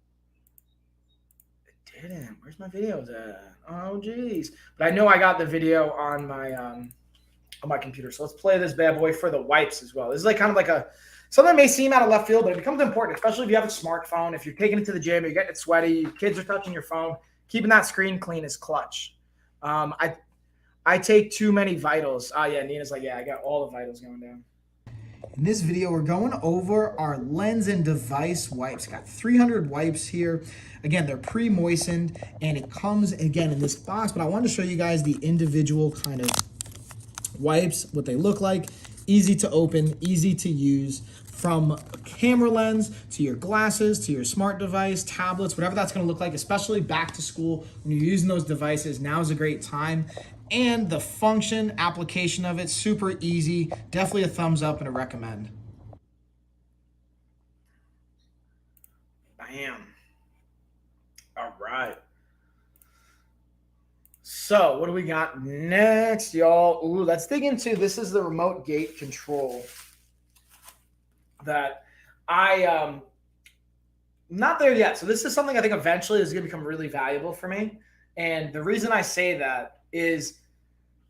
It didn't. Where's my videos at? Oh, geez. But I know I got the video on my computer. So let's play this bad boy for the wipes as well. This is like kind of like something that may seem out of left field, but it becomes important, especially if you have a smartphone. If you're taking it to the gym, you're getting it sweaty, kids are touching your phone, keeping that screen clean is clutch. I take too many vitals. Yeah, Nina's like, yeah, I got all the vitals going down. In this video, we're going over our lens and device wipes. Got 300 wipes here. Again, they're pre-moistened, and it comes, again, in this box, but I wanted to show you guys the individual kind of wipes, what they look like. Easy to open, easy to use, from a camera lens to your glasses to your smart device, tablets, whatever that's going to look like, especially back to school when you're using those devices. Now is a great time. And the function, application of it, super easy. Definitely a thumbs up and a recommend. Bam. All right. So what do we got next, y'all? Ooh, let's dig into, this is the remote gate control that I'm not there yet. So this is something I think eventually is going to become really valuable for me. And the reason I say that is,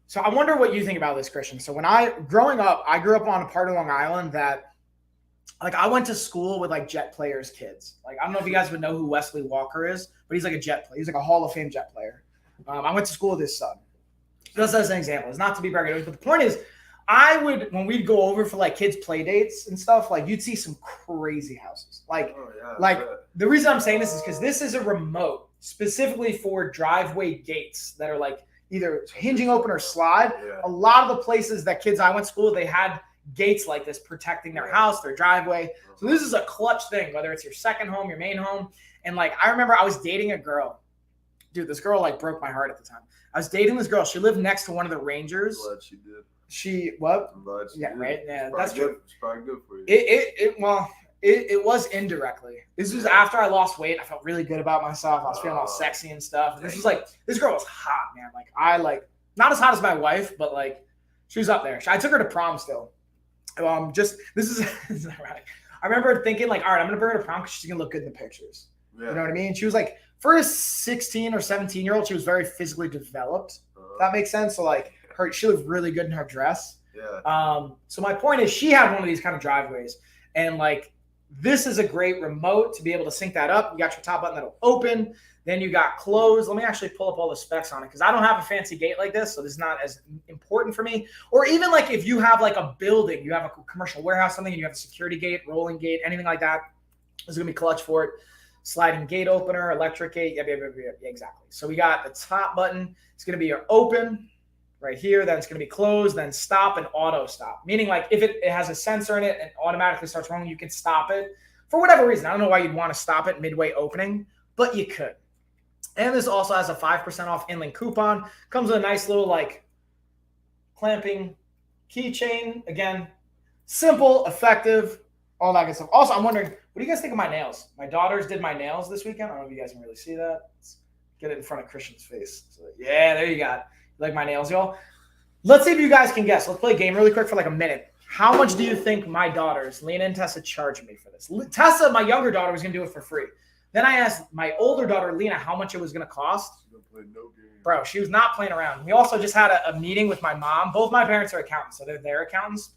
so I wonder what you think about this, Christian. So when growing up, I grew up on a part of Long Island that, like, I went to school with like Jet players' kids. Like, I don't know if you guys would know who Wesley Walker is, but he's like a Jet player. He's like a Hall of Fame Jet player. I went to school with his son. Just as an example, it's not to be braggadocious, but the point is, when we'd go over for like kids' play dates and stuff, like you'd see some crazy houses. Like, the reason I'm saying this is because this is a remote specifically for driveway gates that are like either hinging open or slide. Yeah. A lot of the places that kids I went to school with, they had gates like this protecting their house, their driveway. So this is a clutch thing, whether it's your second home, your main home. And like, I remember I was dating a girl dude, this girl like broke my heart at the time. I was dating this girl. She lived next to one of the Rangers. I'm glad she did. She what? I'm glad she Yeah, did. right. Yeah, It's that's probably true. good. It's probably good for you. It was indirectly. This was after I lost weight. I felt really good about myself. I was feeling all sexy and stuff. And this was like, this girl was hot, man. Like I like not as hot as my wife, but like she was up there. I took her to prom still. This is ironic. I remember thinking like, all right, I'm gonna bring her to prom because she's gonna look good in the pictures. Yeah. You know what I mean? She was like, for a 16 or 17-year-old, she was very physically developed. If that makes sense. So like she looked really good in her dress. Yeah. So my point is she had one of these kind of driveways, and like this is a great remote to be able to sync that up. You got your top button that'll open. Then you got close. Let me actually pull up all the specs on it because I don't have a fancy gate like this, so this is not as important for me. Or even like if you have like a building, you have a commercial warehouse, something, and you have a security gate, rolling gate, anything like that, this is gonna be clutch for it. Sliding gate opener, electric gate, yeah, exactly. So we got the top button. It's gonna be your open right here. Then it's gonna be close, then stop and auto stop. Meaning like if it has a sensor in it and automatically starts rolling, you can stop it for whatever reason. I don't know why you'd want to stop it midway opening, but you could. And this also has a 5% off inLink coupon. Comes with a nice little like clamping keychain. Again, simple, effective, all that good stuff. Also, I'm wondering, what do you guys think of my nails? My daughters did my nails this weekend. I don't know if you guys can really see that. Let's get it in front of Christian's face. So, yeah, there you got. You like my nails, y'all? Let's see if you guys can guess. Let's play a game really quick for like a minute. How much do you think my daughters, Lena and Tessa, charged me for this? Tessa, my younger daughter, was going to do it for free. Then I asked my older daughter, Lena, how much it was going to cost. Bro, she was not playing around. We also just had a meeting with my mom. Both my parents are accountants, so they're their accountants.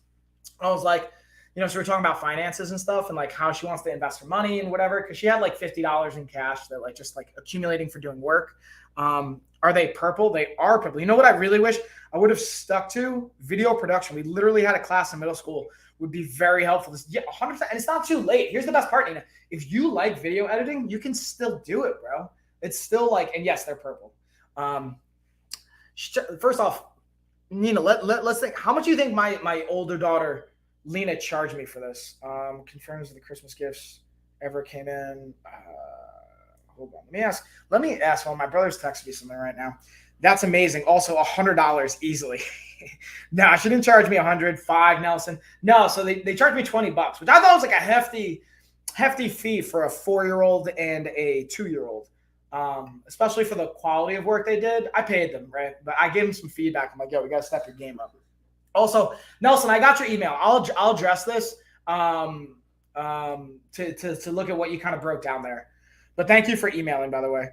I was like, so we were talking about finances and stuff and like how she wants to invest her money and whatever, because she had like $50 in cash that like just like accumulating for doing work. Are they purple? They are purple. You know what I really wish I would have stuck to? Video production. We literally had a class in middle school. Would be very helpful. Yeah, 100%. And it's not too late. Here's the best part, Nina. If you like video editing, you can still do it, bro. It's still like, and yes, they're purple. First off, Nina, let's think. How much do you think my older daughter, Lena, charged me for this? Confirms the Christmas gifts ever came in. Hold on. Let me ask. Well, my brother's texting me something right now. That's amazing. Also, $100 easily. No, she didn't charge me $105, Nelson. No, so they charged me $20, which I thought was like a hefty fee for a 4-year-old and a 2-year-old. Especially for the quality of work they did. I paid them, right? But I gave them some feedback. I'm like, yo, we got to step your game up. Also, Nelson, I got your email. I'll address this to look at what you kind of broke down there. But thank you for emailing, by the way.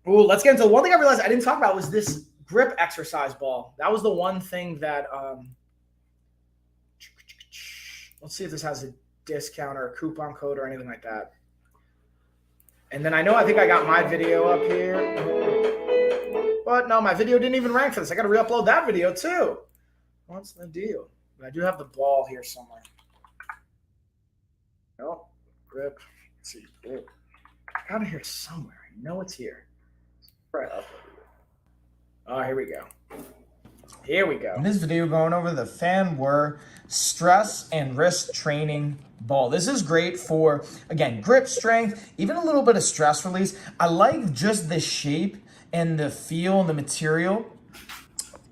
Ooh, let's get into one thing I realized I didn't talk about was this grip exercise ball. That was the one thing that let's see if this has a discount or a coupon code or anything like that. And then I think I got my video up here. But no, my video didn't even rank for this. I got to re-upload that video too. What's the deal? But I do have the ball here somewhere. Oh, grip. Let's see, grip. I got it here somewhere. I know it's here. Right up. Oh, here we go. Here we go. In this video, going over the Fanware stress and wrist training ball. This is great for, again, grip strength, even a little bit of stress release. I like just the shape and the feel and the material.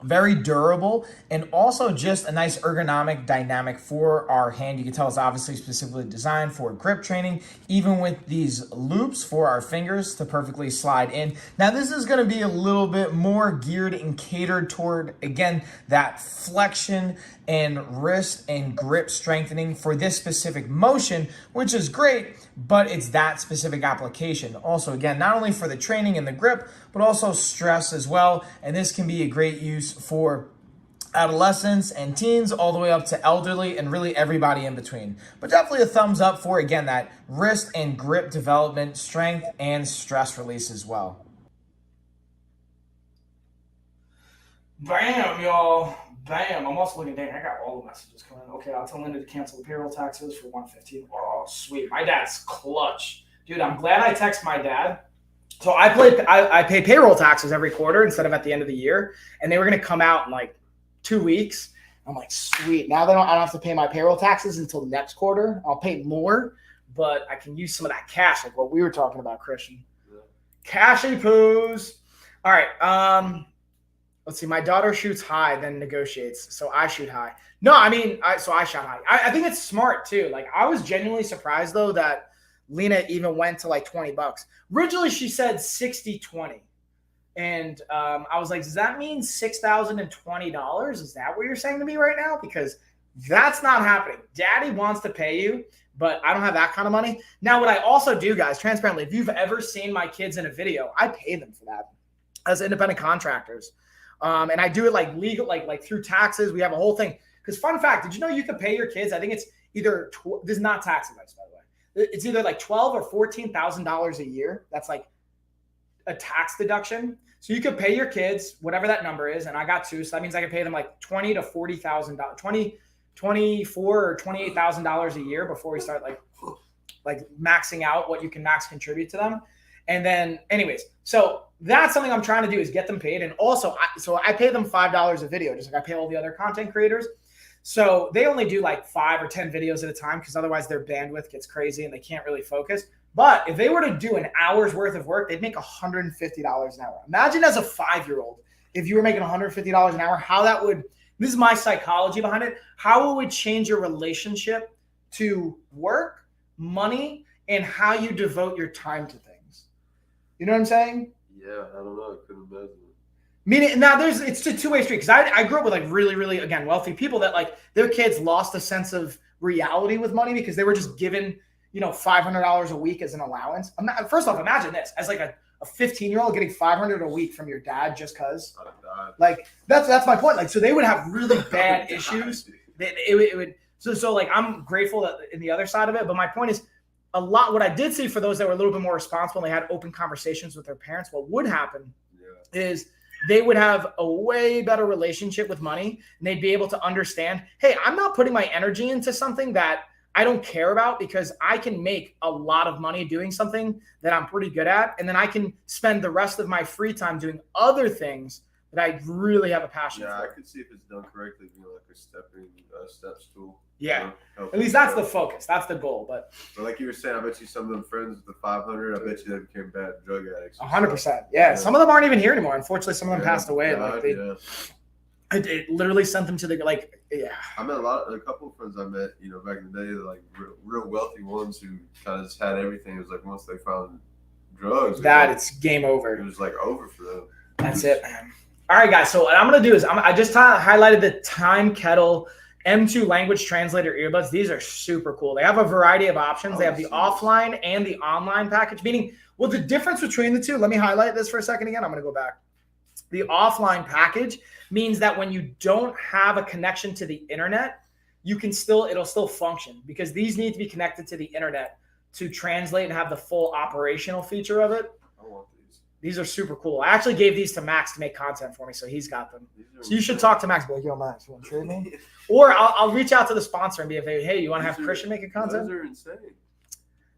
Very durable, and also just a nice ergonomic dynamic for our hand. You can tell it's obviously specifically designed for grip training, even with these loops for our fingers to perfectly slide in. Now, this is going to be a little bit more geared and catered toward, again, that flexion and wrist and grip strengthening for this specific motion, which is great, but it's that specific application. Also, again, not only for the training and the grip, but also stress as well. And this can be a great use for adolescents and teens all the way up to elderly and really everybody in between. But definitely a thumbs up for, again, that wrist and grip development, strength, and stress release as well. Bam, y'all. Bam. I'm also looking, dang, I got all the messages coming in. Okay, I'll tell Linda to cancel the payroll taxes for $115. Oh, sweet. My dad's clutch. Dude, I'm glad I text my dad. So I pay payroll taxes every quarter instead of at the end of the year. And they were going to come out in like 2 weeks. I'm like, sweet. Now I don't have to pay my payroll taxes until next quarter. I'll pay more, but I can use some of that cash, like what we were talking about, Christian. Cashy poos. All right. Let's see. My daughter shoots high, then negotiates. So I shoot high. No, I mean, I shot high. I think it's smart too. Like, I was genuinely surprised though that Lena even went to like $20. Originally, she said 60-20. And I was like, does that mean $6,020? Is that what you're saying to me right now? Because that's not happening. Daddy wants to pay you, but I don't have that kind of money. Now, what I also do, guys, transparently, if you've ever seen my kids in a video, I pay them for that as independent contractors. And I do it like legal, like through taxes. We have a whole thing. Because fun fact, did you know you could pay your kids? I think it's either, this is not tax advice, by the way. It's either like $12,000 or $14,000 a year. That's like a tax deduction. So you could pay your kids whatever that number is, and I got two, so that means I can pay them like $20,000 to $40,000, $24,000 or $28,000 a year before we start like maxing out what you can max contribute to them. And then, anyways, so that's something I'm trying to do is get them paid, and also, I pay them $5 a video, just like I pay all the other content creators. So they only do like 5 or 10 videos at a time because otherwise their bandwidth gets crazy and they can't really focus. But if they were to do an hour's worth of work, they'd make $150 an hour. Imagine as a 5-year-old, if you were making $150 an hour, how that would, this is my psychology behind it, how it would change your relationship to work, money, and how you devote your time to things. You know what I'm saying? Yeah, I don't know. I couldn't imagine it. Meaning, now it's a two-way street because I grew up with like really, really, again, wealthy people that like their kids lost a sense of reality with money because they were just given, $500 a week as an allowance. First off, imagine this as like a 15-year-old getting $500 a week from your dad just because. Like that's my point. Like, so they would have really bad issues. It would. So like I'm grateful that in the other side of it, but my point is what I did see for those that were a little bit more responsible and they had open conversations with their parents, what would happen is they would have a way better relationship with money and they'd be able to understand, hey, I'm not putting my energy into something that I don't care about because I can make a lot of money doing something that I'm pretty good at. And then I can spend the rest of my free time doing other things that I really have a passion for. Yeah, I could see if it's done correctly, like a steps tool. Yeah, at least that's the focus. That's the goal. But like you were saying, I bet you some of them friends with the 500, I bet you they became bad drug addicts. 100%. Yeah, some of them aren't even here anymore. Unfortunately, some of them passed away. It literally sent them to the I met a couple of friends I met, back in the day, like real wealthy ones who kind of just had everything. It was like once they found drugs, it's game over. It was like over for them. That's it, man. All right, guys. So what I'm gonna do is I just highlighted the Time Kettle M2 language translator earbuds. These are super cool. They have a variety of options. They have the offline and the online package. Meaning, well, the difference between the two. Let me highlight this for a second again. I'm gonna go back. The offline package means that when you don't have a connection to the internet, it'll still function because these need to be connected to the internet to translate and have the full operational feature of it. I want these. These are super cool. I actually gave these to Max to make content for me, so he's got them. So you should talk to Max. Be like, yo, Max, you want to trade me? Or I'll reach out to the sponsor and be like, hey, you want to have Christian make a content? Those are insane.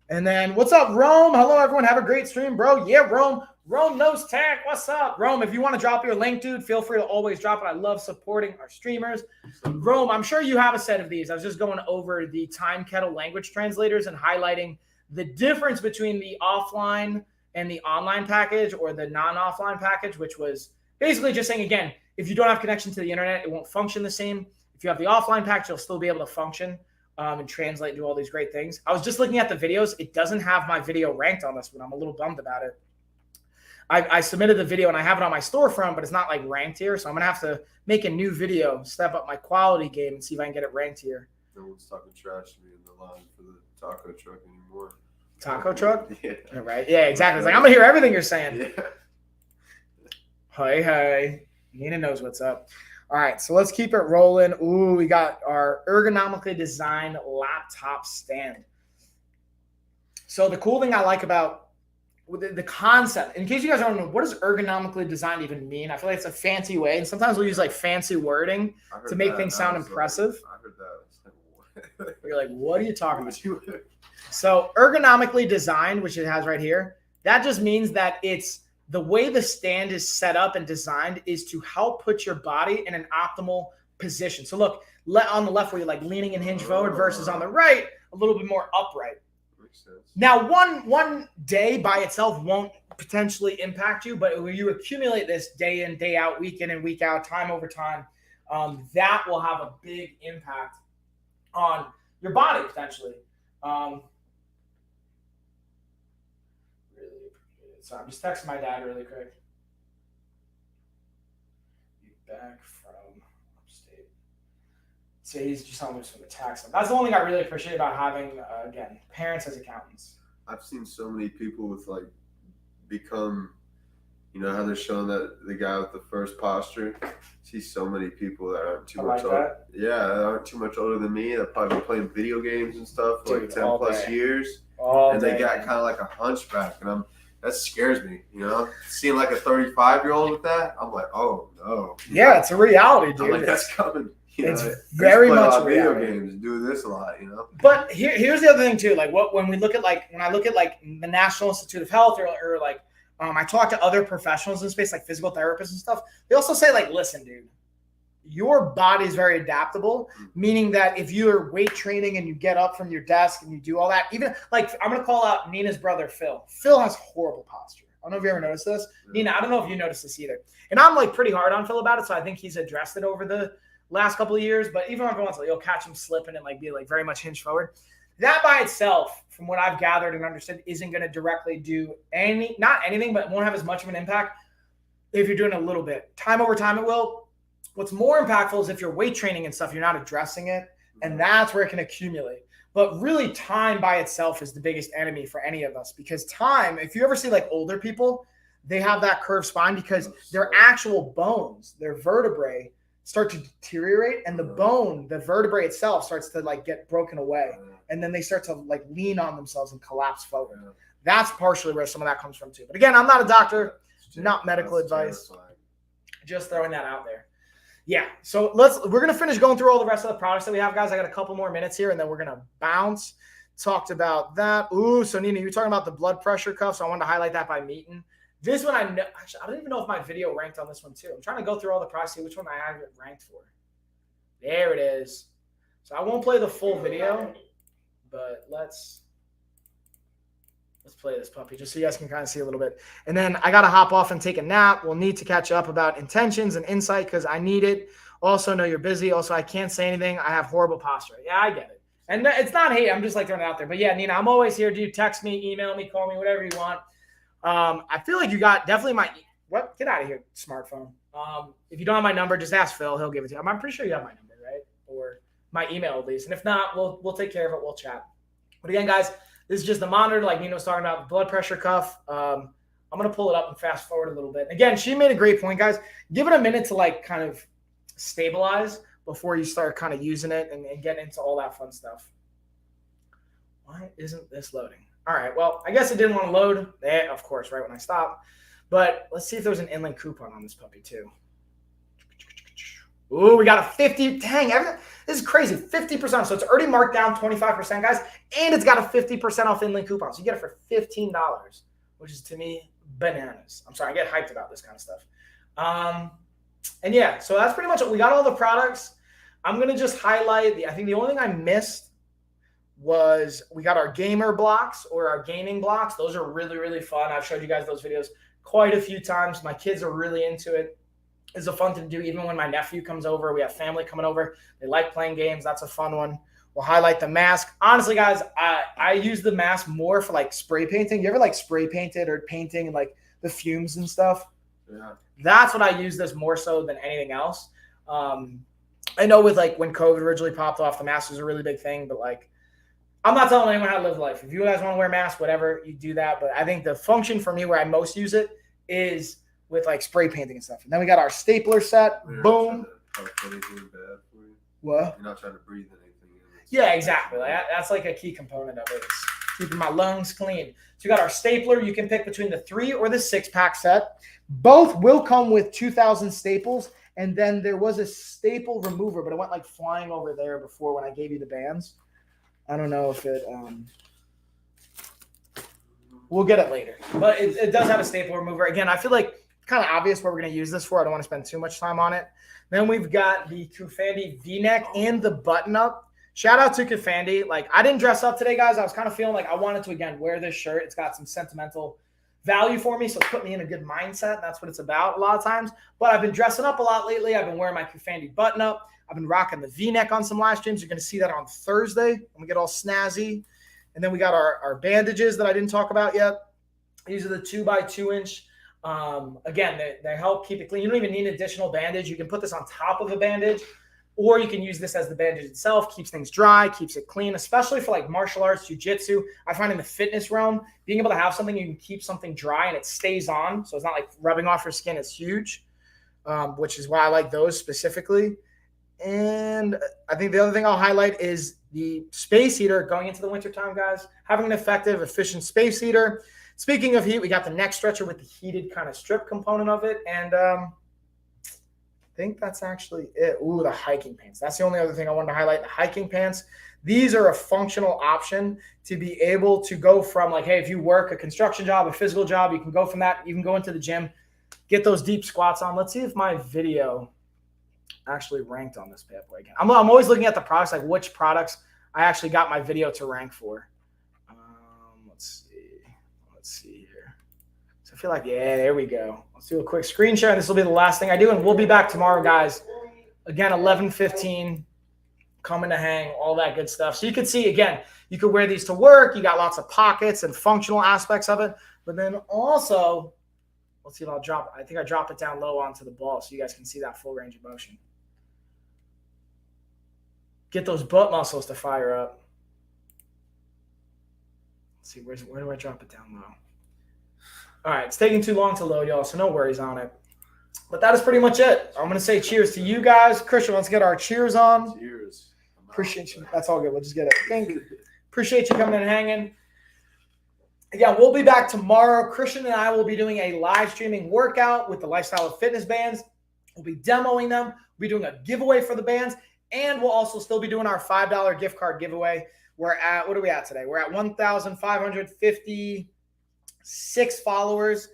And then, what's up, Rome? Hello, everyone. Have a great stream, bro. Yeah, Rome. Rome knows tech. What's up? Rome, if you want to drop your link, dude, feel free to always drop it. I love supporting our streamers. Rome, I'm sure you have a set of these. I was just going over the Time Kettle language translators and highlighting the difference between the offline and the online package or the non-offline package, which was basically just saying, again, if you don't have connection to the internet, it won't function the same. If you have the offline package, you'll still be able to function and translate and do all these great things. I was just looking at the videos. It doesn't have my video ranked on this one. I'm a little bummed about it. I submitted the video and I have it on my storefront, but it's not like ranked here. So I'm going to have to make a new video, step up my quality game and see if I can get it ranked here. No one's talking trash to me in the line for the taco truck anymore. Taco truck? Yeah. Right. Yeah, exactly. It's like, I'm going to hear everything you're saying. Yeah. Hey. Nina knows what's up. All right. So let's keep it rolling. Ooh, we got our ergonomically designed laptop stand. So the cool thing I like about the concept, in case you guys don't know, what does ergonomically designed even mean? I feel like it's a fancy way, and sometimes we'll use like fancy wording to make things sound impressive. I heard that. You're like, what are you talking about? So ergonomically designed, which it has right here, that just means that it's the way the stand is set up and designed is to help put your body in an optimal position. So look, on the left where you're like leaning and hinge forward versus on the right, a little bit more upright. makes sense. Now, one day by itself won't potentially impact you, but when you accumulate this day in, day out, week in and week out, time over time, that will have a big impact on your body potentially. Really appreciate it. So I'm just texting my dad really quick. Be back from upstate. So he's just telling me from the tax. That's the only thing I really appreciate about having, again, parents as accountants. I've seen so many people with like become, you know how they're showing that the guy with the first posture. I see so many people that aren't too much older. Yeah, that aren't too much older than me. They've probably been playing video games and stuff for like 10 plus years. And they got kind of like a hunchback, and that scares me. You know, seeing like a 35-year-old with that, I'm like, oh no. Yeah, it's a reality, dude. I'm like, that's coming. It's very much a lot of video games, do this a lot, you know. But here's the other thing too. Like when I look at the National Institute of Health or like I talk to other professionals in space, like physical therapists and stuff. They also say like, listen, dude, your body is very adaptable, meaning that if you're weight training and you get up from your desk and you do all that, even like I'm gonna call out Nina's brother Phil. Phil has horrible posture. I don't know if you ever noticed this. Nina, I don't know if you noticed this either. And I'm like pretty hard on Phil about it, so I think he's addressed it over the last couple of years. But even every once in a while, you'll catch him slipping and like be like very much hinged forward. That by itself, from what I've gathered and understood, isn't going to directly do not anything, but it won't have as much of an impact if you're doing a little bit. Time over time, it will. What's more impactful is if you're weight training and stuff, you're not addressing it, and that's where it can accumulate. But really, time by itself is the biggest enemy for any of us, because time, if you ever see like older people, they have that curved spine because their actual bones, their vertebrae, start to deteriorate, and the bone, the vertebrae itself, starts to like get broken away, and then they start to like lean on themselves and collapse forward. That's partially where some of that comes from too. But again, I'm not a doctor, not medical advice. Just throwing that out there. Yeah, so we're gonna finish going through all the rest of the products that we have, guys. I got a couple more minutes here, and then we're gonna bounce. Talked about that. Ooh, so Nina, you're talking about the blood pressure cuff, so I wanted to highlight that by meeting. This one, I don't even know if my video ranked on this one too. I'm trying to go through all the products, see which one I have it ranked for. There it is. So I won't play the full video, but let's play this puppy just so you guys can kind of see a little bit. And then I got to hop off and take a nap. We'll need to catch up about intentions and insight because I need it. Also, know you're busy. Also, I can't say anything. I have horrible posture. Yeah, I get it. And it's not hate. I'm just like throwing it out there. But yeah, Nina, I'm always here. Dude, text me, email me, call me, whatever you want. I feel like you got definitely what? Get out of here, smartphone. If you don't have my number, just ask Phil. He'll give it to you. I'm pretty sure you have my number, right? Or my email at least. And if not, we'll take care of it. We'll chat. But again, guys, this is just the monitor, like Nina was talking about, the blood pressure cuff. I'm going to pull it up and fast forward a little bit. Again, she made a great point, guys. Give it a minute to like kind of stabilize before you start kind of using it and get into all that fun stuff. Why isn't this loading? All right, well, I guess it didn't want to load. Of course, right when I stop. But let's see if there's an inland coupon on this puppy too. Ooh, we got a 50. Dang, this is crazy. 50%. So it's already marked down 25%, guys. And it's got a 50% off inland coupon. So you get it for $15, which is to me bananas. I'm sorry, I get hyped about this kind of stuff. And yeah, so that's pretty much it. We got all the products. I'm going to just highlight I think the only thing I missed was we got our gamer blocks or our gaming blocks. Those are really, really fun. I've showed you guys those videos quite a few times. My kids are really into it. It's a fun thing to do. Even when my nephew comes over, we have family coming over. They like playing games. That's a fun one. We'll highlight the mask. Honestly, guys, I use the mask more for like spray painting. You ever like spray painted or painting and like the fumes and stuff? Yeah. That's what I use this more so than anything else. I know with like when COVID originally popped off, the mask was a really big thing, but like, I'm not telling anyone how to live life. If you guys want to wear masks, whatever, you do that. But I think the function for me where I most use it is with like spray painting and stuff. And then we got our stapler set. Boom. What? You're not trying to breathe anything. Yeah, exactly. Like, that's like a key component of it. Is keeping my lungs clean. So you got our stapler. You can pick between the 3 or the 6-pack set. Both will come with 2,000 staples. And then there was a staple remover, but it went like flying over there before when I gave you the bands. I don't know if it we'll get it later. But it does have a staple remover. Again, I feel like kind of obvious what we're going to use this for. I don't want to spend too much time on it. Then we've got the Kufandi V-neck and the button-up. Shout out to Kafandi. Like, I didn't dress up today, guys. I was kind of feeling like I wanted to, again, wear this shirt. It's got some sentimental value for me, so it's put me in a good mindset. That's what it's about a lot of times. But I've been dressing up a lot lately. I've been wearing my Kafandi button-up. I've been rocking the V-neck on some live streams. You're going to see that on Thursday when we get all snazzy. And then we got our bandages that I didn't talk about yet. These are the 2x2 inch. Again, they help keep it clean. You don't even need an additional bandage. You can put this on top of a bandage, or you can use this as the bandage itself. Keeps things dry, keeps it clean, especially for like martial arts, jiu-jitsu. I find in the fitness realm, being able to have something, you can keep something dry and it stays on. So it's not like rubbing off your skin is huge, which is why I like those specifically. And I think the other thing I'll highlight is the space heater going into the wintertime, guys. Having an effective, efficient space heater. Speaking of heat, we got the neck stretcher with the heated kind of strip component of it. And I think that's actually it. Ooh, the hiking pants. That's the only other thing I wanted to highlight, the hiking pants. These are a functional option to be able to go from like, hey, if you work a construction job, a physical job, you can go from that. You can go into the gym, get those deep squats on. Let's see if my video actually ranked on this bad boy again. I'm always looking at the products, like which products I actually got my video to rank for. Let's see here. So I feel like, yeah, there we go. Let's do a quick screen share, and this will be the last thing I do, and we'll be back tomorrow, guys. Again, 11:15, coming to hang, all that good stuff. So you can see, again, you could wear these to work. You got lots of pockets and functional aspects of it. But then also, let's see if I'll drop it. I think I drop it down low onto the ball so you guys can see that full range of motion. Get those butt muscles to fire up. Let's see, where do I drop it down low? All right, it's taking too long to load, y'all, so no worries on it. But that is pretty much it. I'm going to say cheers to you guys. Christian, let's get our cheers on. Cheers. Appreciate you. That's all good. We'll just get it. Thank you. Appreciate you coming and hanging. Again, we'll be back tomorrow. Christian and I will be doing a live streaming workout with the Lifestyle of Fitness bands. We'll be demoing them. We'll be doing a giveaway for the bands. And we'll also still be doing our $5 gift card giveaway. We're at, what are we at today? We're at 1,556 followers.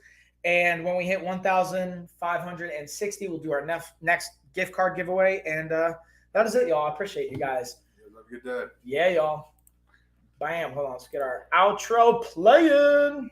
And when we hit 1,560, we'll do our next gift card giveaway. And that is it, y'all. I appreciate you guys. Have a good day. Yeah, y'all. Bam. Hold on. Let's get our outro playing.